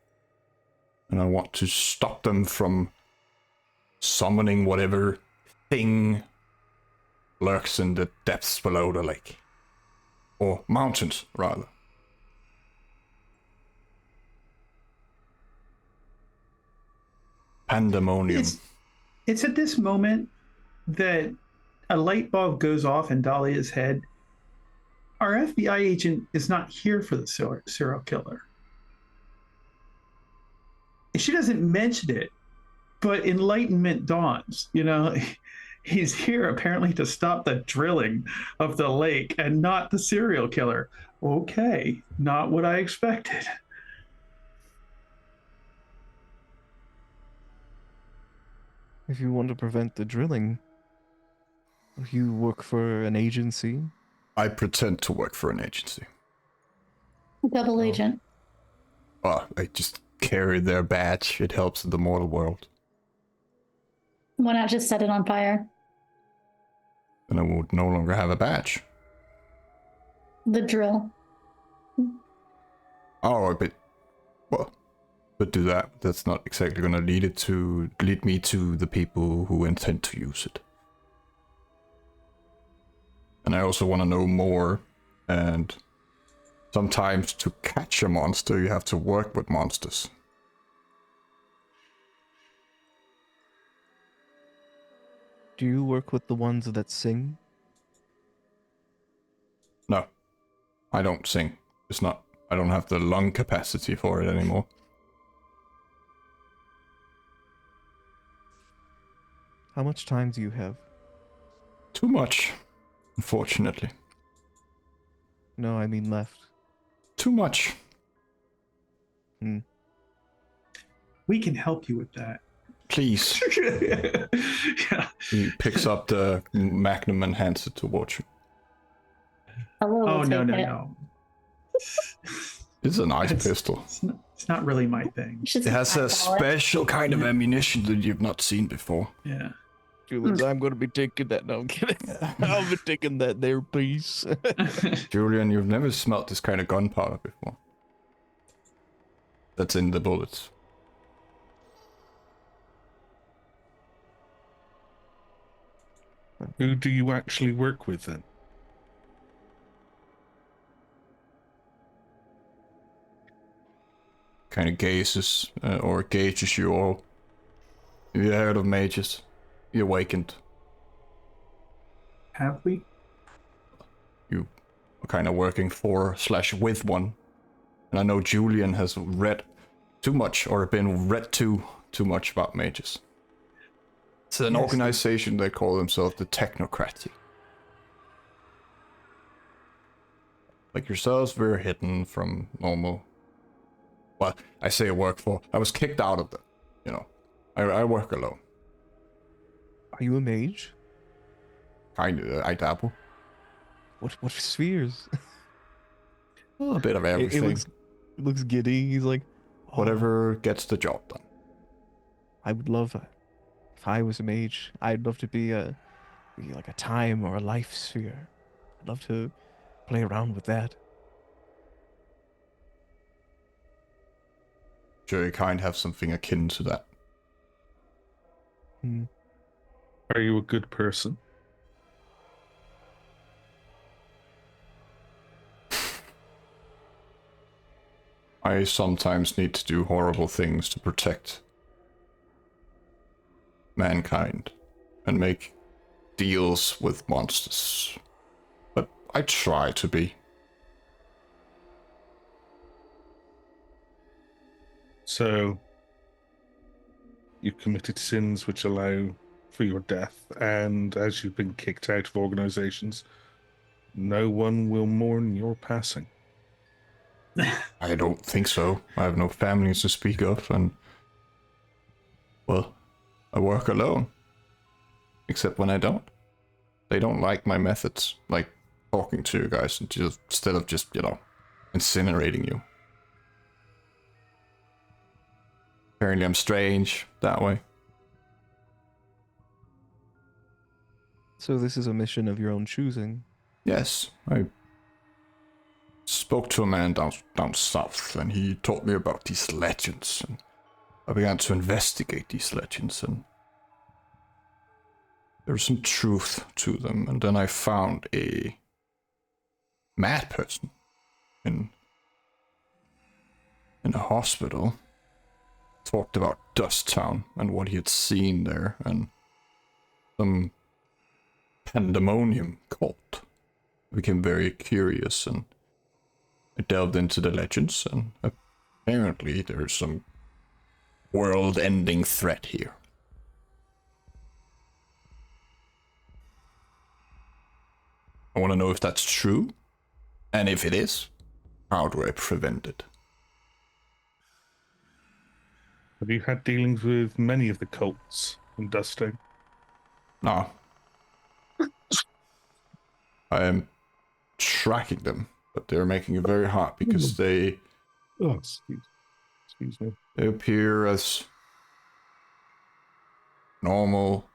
And I want to stop them from summoning whatever thing lurks in the depths below the lake. Or mountains, rather. Pandemonium. It's at this moment that a light bulb goes off in Dahlia's head. Our FBI agent is not here for the serial killer. She doesn't mention it, but enlightenment dawns. You know, he's here apparently to stop the drilling of the lake and not the serial killer. Okay, not what I expected. If you want to prevent the drilling, you work for an agency. I pretend to work for an agency. Double agent. Oh, I just carry their badge. It helps in the mortal world. Why not just set it on fire? Then I would no longer have a badge. The drill. Oh, but do that. That's not exactly gonna lead me to the people who intend to use it. And I also want to know more, and sometimes to catch a monster you have to work with monsters. Do you work with the ones that sing? No, I don't sing. I don't have the lung capacity for it anymore. How much time do you have? Too much, unfortunately. No, I mean left. Too much. We can help you with that. Please. Yeah. He picks up the magnum and hands it towards you. Hello, Oh, we'll no, take no, it. no. It's a nice It's- pistol. It's not really my thing. Should It has a eyeball it. special kind of ammunition that you've not seen before. Yeah. Julian, I'm going to be taking that. No, I'm kidding. I'll be taking that there, please. Julian, you've never smelt this kind of gunpowder before. That's in the bullets. Who do you actually work with then? Kind of gazes or gauges you all. Have you heard of mages? You awakened. Have we? You are kind of working for/with one. And I know Julian has read too much or been read too much about mages. It's an Yes. organization, they call themselves the Technocracy. Like yourselves, we're hidden from normal. Well, I say I work for. I was kicked out of them. You know, I work alone. Are you a mage? Kinda, I dabble. What spheres? A bit of It everything. looks giddy. He's like, "Oh, Whatever gets the job done. I would love, if I was a mage, I'd love to be like a time or a life sphere. I'd love to play around with that. Sure, you kind of have something akin to that. Hmm. Are you a good person? I sometimes need to do horrible things to protect mankind and make deals with monsters. But I try to be. So, you committed sins which allow for your death, and as you've been kicked out of organizations, no one will mourn your passing. I don't think so. I have no families to speak of, and well, I work alone. Except when I don't. They don't like my methods, like talking to you guys instead of just, incinerating you. Apparently I'm strange that way. So this is a mission of your own choosing. Yes, I spoke to a man down south, and he told me about these legends, and I began to investigate these legends, and there's some truth to them. And then I found a mad person in a hospital. Talked about Dusktown and what he had seen there, and some Pandemonium cult. I became very curious and I delved into the legends, and apparently there's some world-ending threat here. I want to know if that's true, and if it is, how do I prevent it? Have you had dealings with many of the cults in Dusktown? No. I am tracking them, but they're making it very hard because they Oh, excuse me. They appear as normal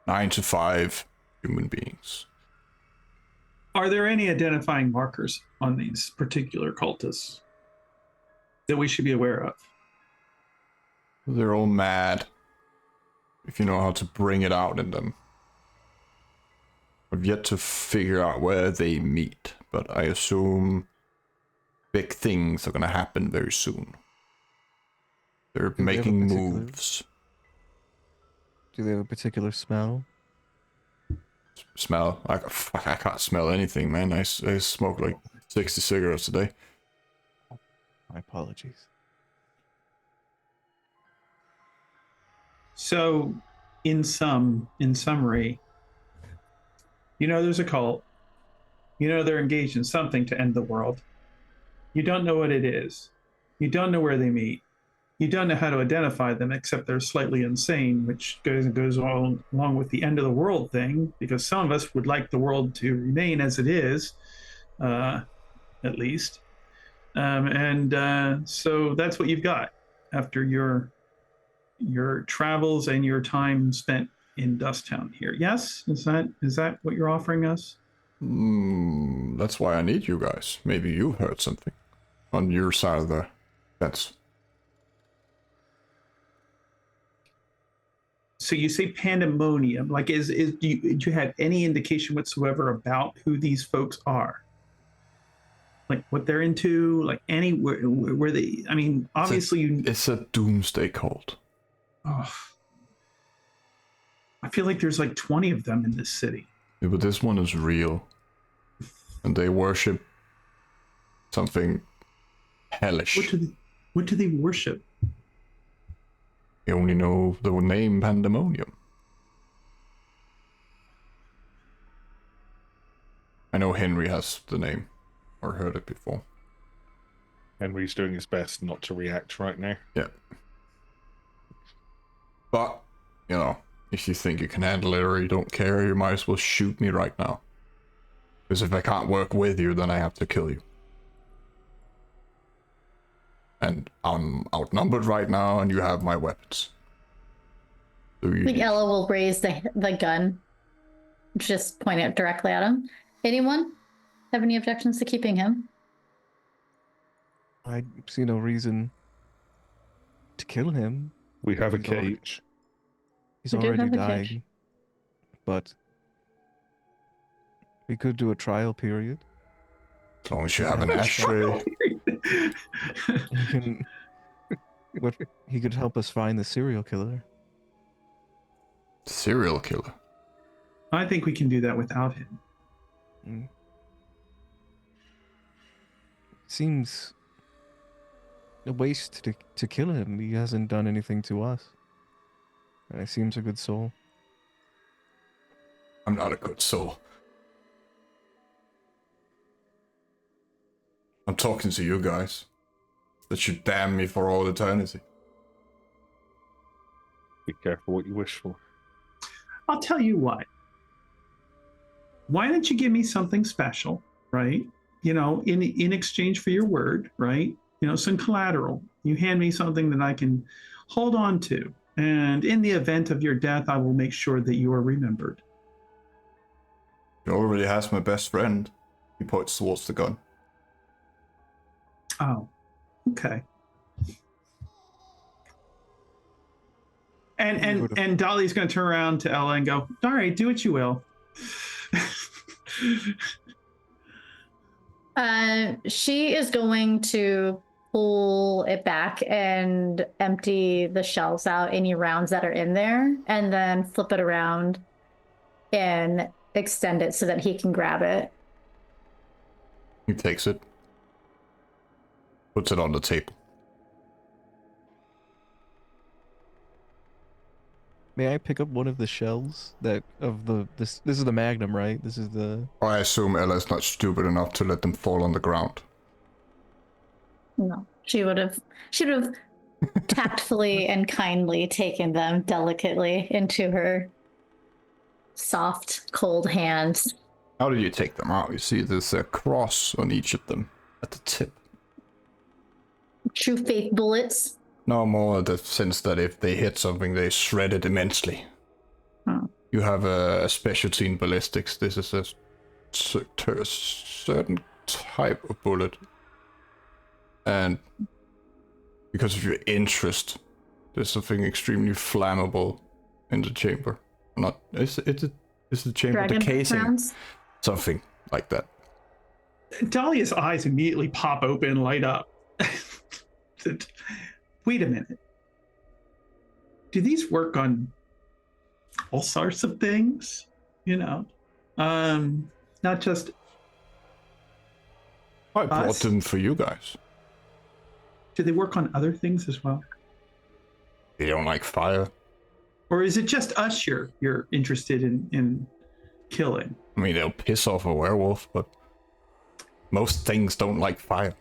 9 to 5 human beings. Are there any identifying markers on these particular cultists that we should be aware of? They're all mad, if you know how to bring it out in them. I've yet to figure out where they meet, but I assume big things are gonna happen very soon. They're Do they have a making particular- moves. Do they have a particular smell? Smell? I can't smell anything, man. I smoke like 60 cigarettes a day. My apologies. So, in summary, there's a cult. They're engaged in something to end the world. You don't know what it is. You don't know where they meet. You don't know how to identify them, except they're slightly insane, which goes along with the end of the world thing, because some of us would like the world to remain as it is, at least. So that's what you've got after your travels and your time spent in Dusktown here. Yes? Is that what you're offering us? That's why I need you guys. Maybe you've heard something on your side of the fence. So you say pandemonium. Like, do you have any indication whatsoever about who these folks are? Like what they're into? Like where they? I mean, obviously it's a doomsday cult. Oh, I feel like there's like 20 of them in this city. Yeah, but this one is real, and they worship something hellish. What do they worship? I only know the name Pandemonium. I know Henry has the name, or heard it before. Henry's doing his best not to react right now. Yeah. But, if you think you can handle it or you don't care, you might as well shoot me right now. Because if I can't work with you, then I have to kill you. And I'm outnumbered right now, and you have my weapons. So I think Ella will raise the gun, just point it directly at him. Anyone have any objections to keeping him? I see no reason to kill him. We have a He's already- cage. He's We do already have a dying. cage. But we could do a trial period. As long as you have an ashtray. He could help us find the serial killer. Serial killer. I think we can do that without him. Seems a waste to kill him. He hasn't done anything to us. And he seems a good soul. I'm not a good soul. I'm talking to you guys. That should damn me for all eternity. Be careful what you wish for. I'll tell you what. Why don't you give me something special, right? In exchange for your word, right? Some collateral. You hand me something that I can hold on to. And in the event of your death, I will make sure that you are remembered. He already has my best friend. He points towards the gun. Oh, okay. And Dolly's going to turn around to Ella and go, all right, do what you will. She is going to pull it back and empty the shells out, any rounds that are in there, and then flip it around and extend it so that he can grab it. He takes it, puts it on the table. May I pick up one of the shells that of this is the Magnum, right? This is the I assume Ella's not stupid enough to let them fall on the ground. No, she would have tactfully and kindly taken them delicately into her soft, cold hands. How do you take them out? You see there's a cross on each of them at the tip. True faith bullets. No more the sense that if they hit something, they shred it immensely. Oh. You have a specialty in ballistics. This is a certain type of bullet. And because of your interest, there's something extremely flammable in the chamber. Not is the chamber Dragon the casing? rounds? Something like that. Dahlia's eyes immediately pop open, light up. Wait a minute. Do these work on all sorts of things? You know, not just. I brought Us? them for you guys. Do they work on other things as well, They don't like fire. or is it just us you're interested in killing? I mean, they'll piss off a werewolf, but most things don't like fire.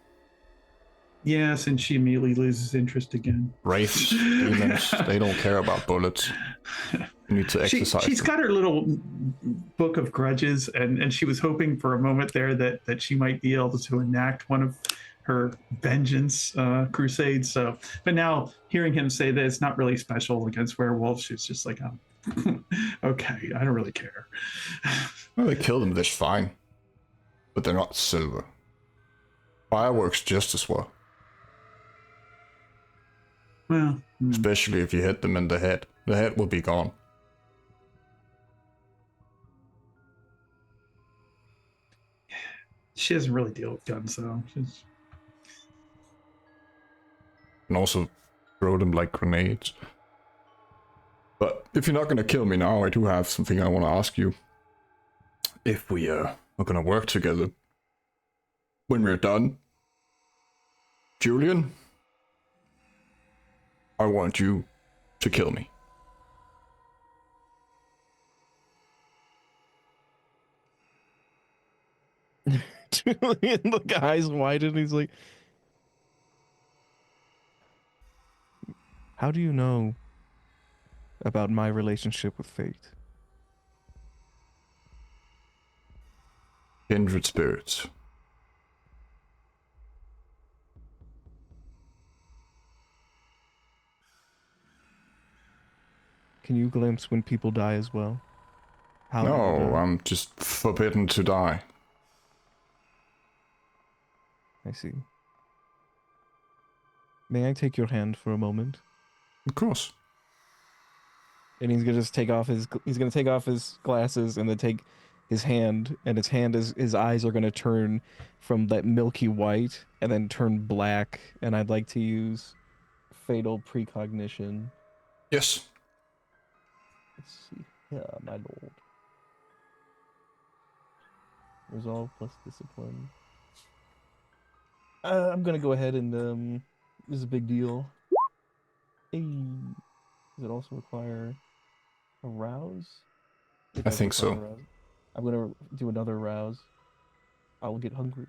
Yes, and she immediately loses interest again. Wraiths, demons, they don't care about bullets. You need to exercise She's them. got her little book of grudges, and she was hoping for a moment there that she might be able to enact one of her vengeance crusades. So, but now hearing him say that it's not really special against werewolves, she's just like, oh, okay, I don't really care. Well, they kill them just fine. But they're not silver. Fire works just as well. Well, Especially if you hit them in the head. The head will be gone. she doesn't really deal with guns, though. She's... And also throw them like grenades. But if you're not gonna kill me now, I do have something I want to ask you. If we are gonna work together, when we're done, Julian, I want you to kill me. Julian, the eyes widen. He's like, "How do you know about my relationship with fate?" Kindred spirits. Can you glimpse when people die as well? How do they No, die? I'm just forbidden to die. I see. May I take your hand for a moment? Of course. And he's gonna just take off his glasses and then take his hand, and his eyes are gonna turn from that milky white and then turn black, and I'd like to use fatal precognition. Yes. Let's see. Yeah, my lord. Resolve plus discipline. I'm gonna go ahead and this is a big deal. Hey, does it also require a rouse? It I does think require so. a rouse. I'm gonna do another rouse. I will get hungry.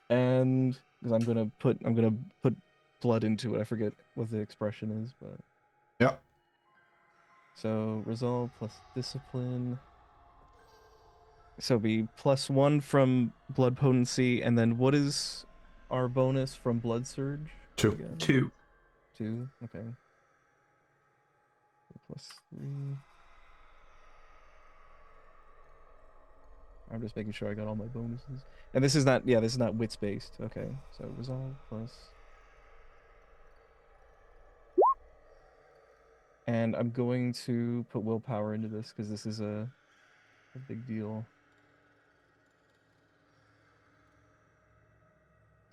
And because I'm gonna put blood into it. I forget what the expression is, but Yeah. so resolve plus discipline. So be +1 from blood potency, and then what is our bonus from blood surge? 2. again? 2. 2, okay. +3. I'm just making sure I got all my bonuses. And this is not wits based. Okay, so resolve plus. And I'm going to put willpower into this because this is a big deal.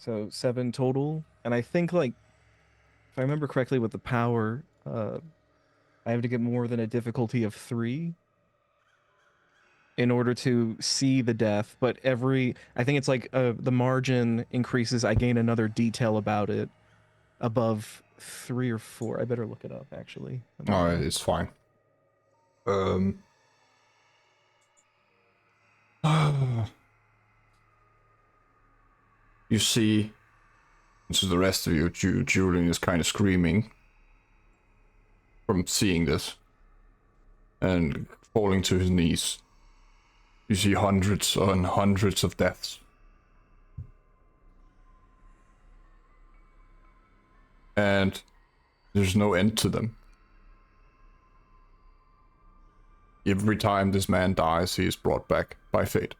So 7 total. And I think, like, if I remember correctly with the power, I have to get more than a difficulty of 3 in order to see the death. But I think it's like the margin increases. I gain another detail about it above 3 or 4. I better look it up, actually. No, it's fine. You see, to the rest of you, Julian is kind of screaming from seeing this and falling to his knees. You see hundreds and hundreds of deaths. And there's no end to them. Every time this man dies, he is brought back by fate.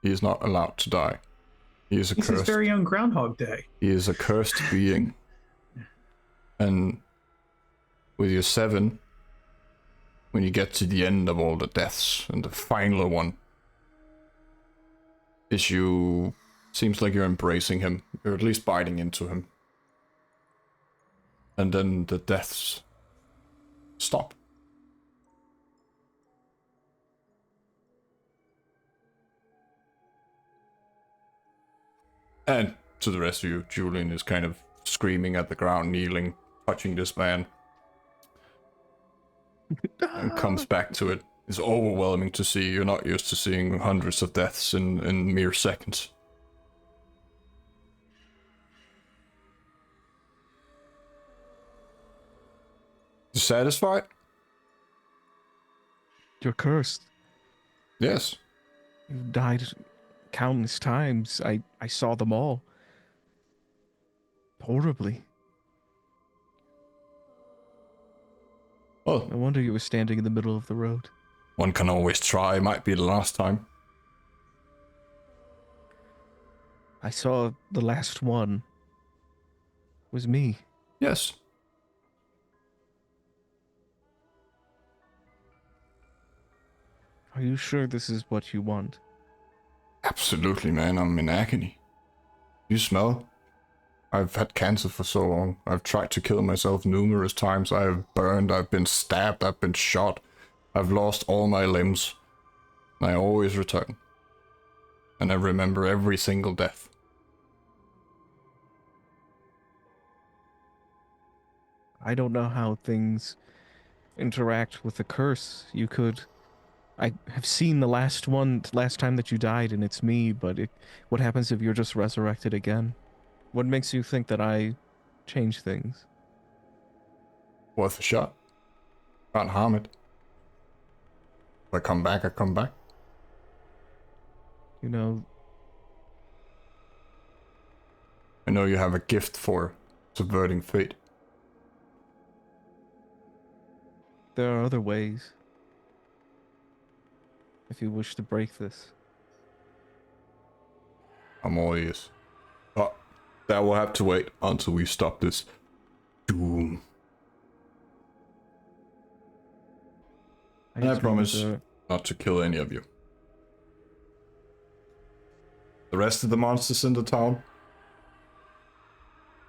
He is not allowed to die. He's his very own Groundhog Day. He is a cursed being. And with your 7, when you get to the end of all the deaths, and the final one is you... Seems like you're embracing him. You're at least biting into him. And then the deaths stop. And to the rest of you, Julian is kind of screaming at the ground, kneeling, touching this man. And comes back to it. It's overwhelming to see. You're not used to seeing hundreds of deaths in mere seconds. You satisfied? You're cursed. Yes. You've died countless times. I saw them all. Horribly. Well, No wonder you were standing in the middle of the road. one can always try. Might be the last time. I saw the last one was me. Yes. Are you sure this is what you want? Absolutely, man. I'm in agony. You smell? I've had cancer for so long. I've tried to kill myself numerous times. I have burned, I've been stabbed, I've been shot. I've lost all my limbs. And I always return. And I remember every single death. I don't know how things interact with the curse. I have seen the last time that you died, and it's me, but what happens if you're just resurrected again? What makes you think that I change things? Worth a shot. Can't harm it. If I come back, I come back. You know, I know you have a gift for subverting fate. there are other ways. If you wish to break this. I'm all ears. But that will have to wait until we stop this doom. And I promise not to kill any of you. The rest of the monsters in the town,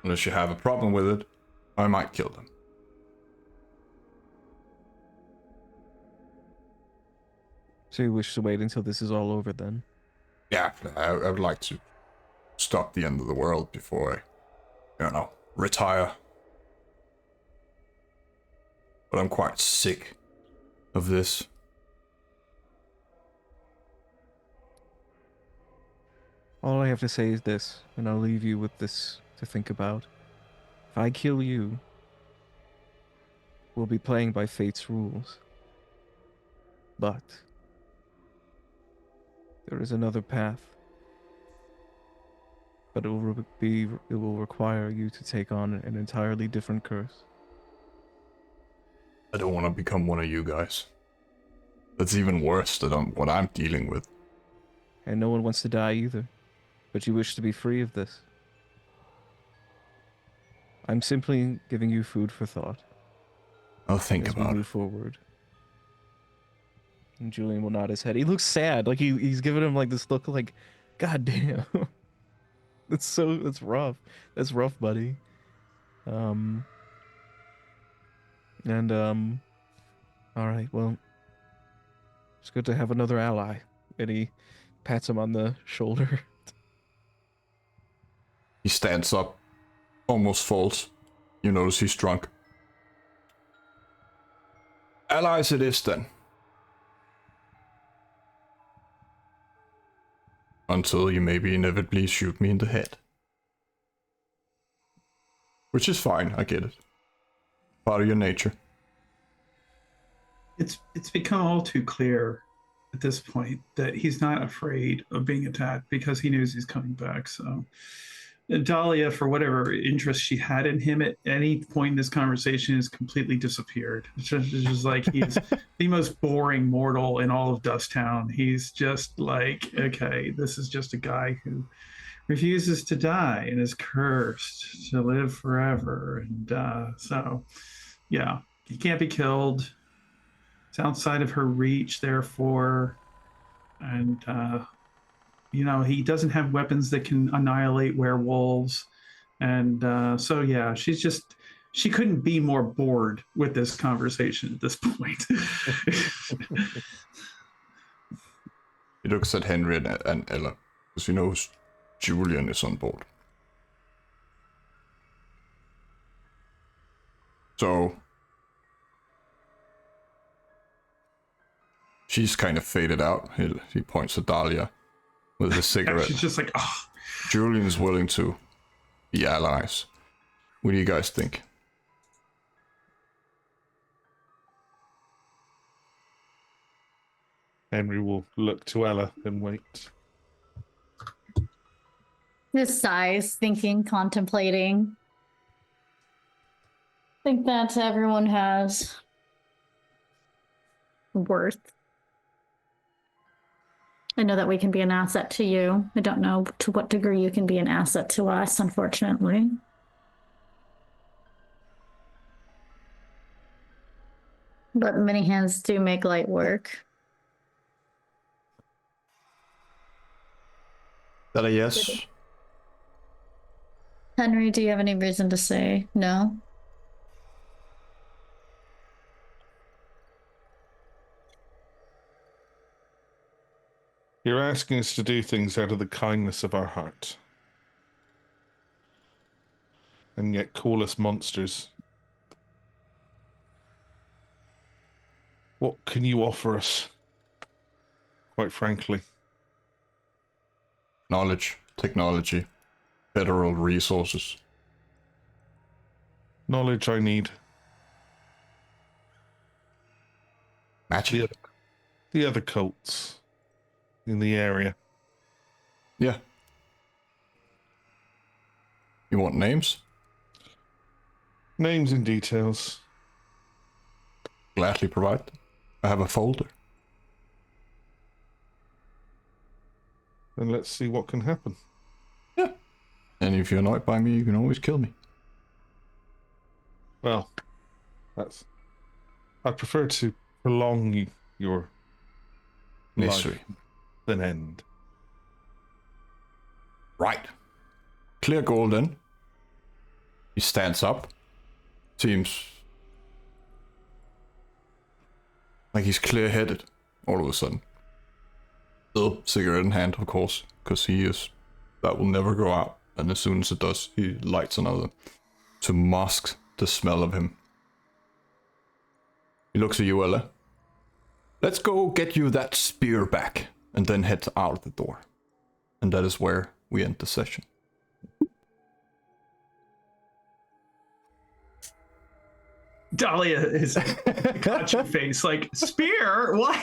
unless you have a problem with it, I might kill them. So you wish to wait until this is all over then? Yeah, I would like to stop the end of the world before I, retire. But I'm quite sick of this. All I have to say is this, and I'll leave you with this to think about. If I kill you, we'll be playing by fate's rules. But there is another path. But it will require you to take on an entirely different curse. I don't want to become one of you guys. That's even worse than what I'm dealing with. And no one wants to die either. But you wish to be free of this. I'm simply giving you food for thought. I'll think as about we move forward. And Julian will nod his head. He looks sad. Like he's giving him like this look like, God damn. That's rough. That's rough, buddy. All right, well, it's good to have another ally. And he pats him on the shoulder. He stands up, almost falls. You notice he's drunk. Allies it is then. Until you maybe inevitably shoot me in the head. Which is fine, I get it. Part of your nature. It's become all too clear at this point that he's not afraid of being attacked because he knows he's coming back. So Dahlia, for whatever interest she had in him at any point in this conversation, has completely disappeared. It's just like he's the most boring mortal in all of Dusktown. He's just like, okay, this is just a guy who refuses to die and is cursed to live forever. And so, yeah, he can't be killed. It's outside of her reach, therefore. And, he doesn't have weapons that can annihilate werewolves. And so, yeah, she couldn't be more bored with this conversation at this point. He looks at Henry and Ella, because he knows Julian is on board. So, she's kind of faded out. He points at Dahlia with his cigarette. She's just like, oh. Julian is willing to be allies. What do you guys think? Henry will look to Ella and wait. Just sighs, thinking, contemplating. I think that everyone has worth. I know that we can be an asset to you. I don't know to what degree you can be an asset to us, unfortunately. But many hands do make light work. That a yes? Henry, do you have any reason to say no? You're asking us to do things out of the kindness of our heart. And yet call us monsters. What can you offer us? Quite frankly. Knowledge, technology, federal resources. Knowledge I need. Magic. The other cults in the area. Yeah. You want names? Names and details. Gladly provide them. I have a folder. And let's see what can happen. Yeah. And if you're annoyed by me, you can always kill me. Well, I prefer to prolong your Misery. life than end. Right. Clear goal then. He stands up. Seems like he's clear-headed all of a sudden. Still cigarette in hand, of course, because that will never go out. And as soon as it does, he lights another to mask the smell of him. He looks at you, Ella. Let's go get you that spear back, and then head out the door. And that is where we end the session. Dahlia is got your face like, spear? What?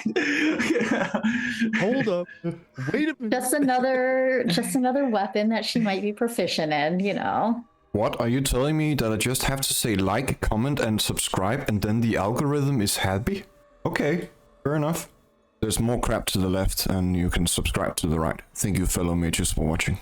Hold up. Wait a minute. Just another weapon that she might be proficient in, you know. What, are you telling me that I just have to say like, comment, and subscribe, and then the algorithm is happy? Okay, fair enough. There's more crap to the left, and you can subscribe to the right. Thank you, fellow mages, for watching.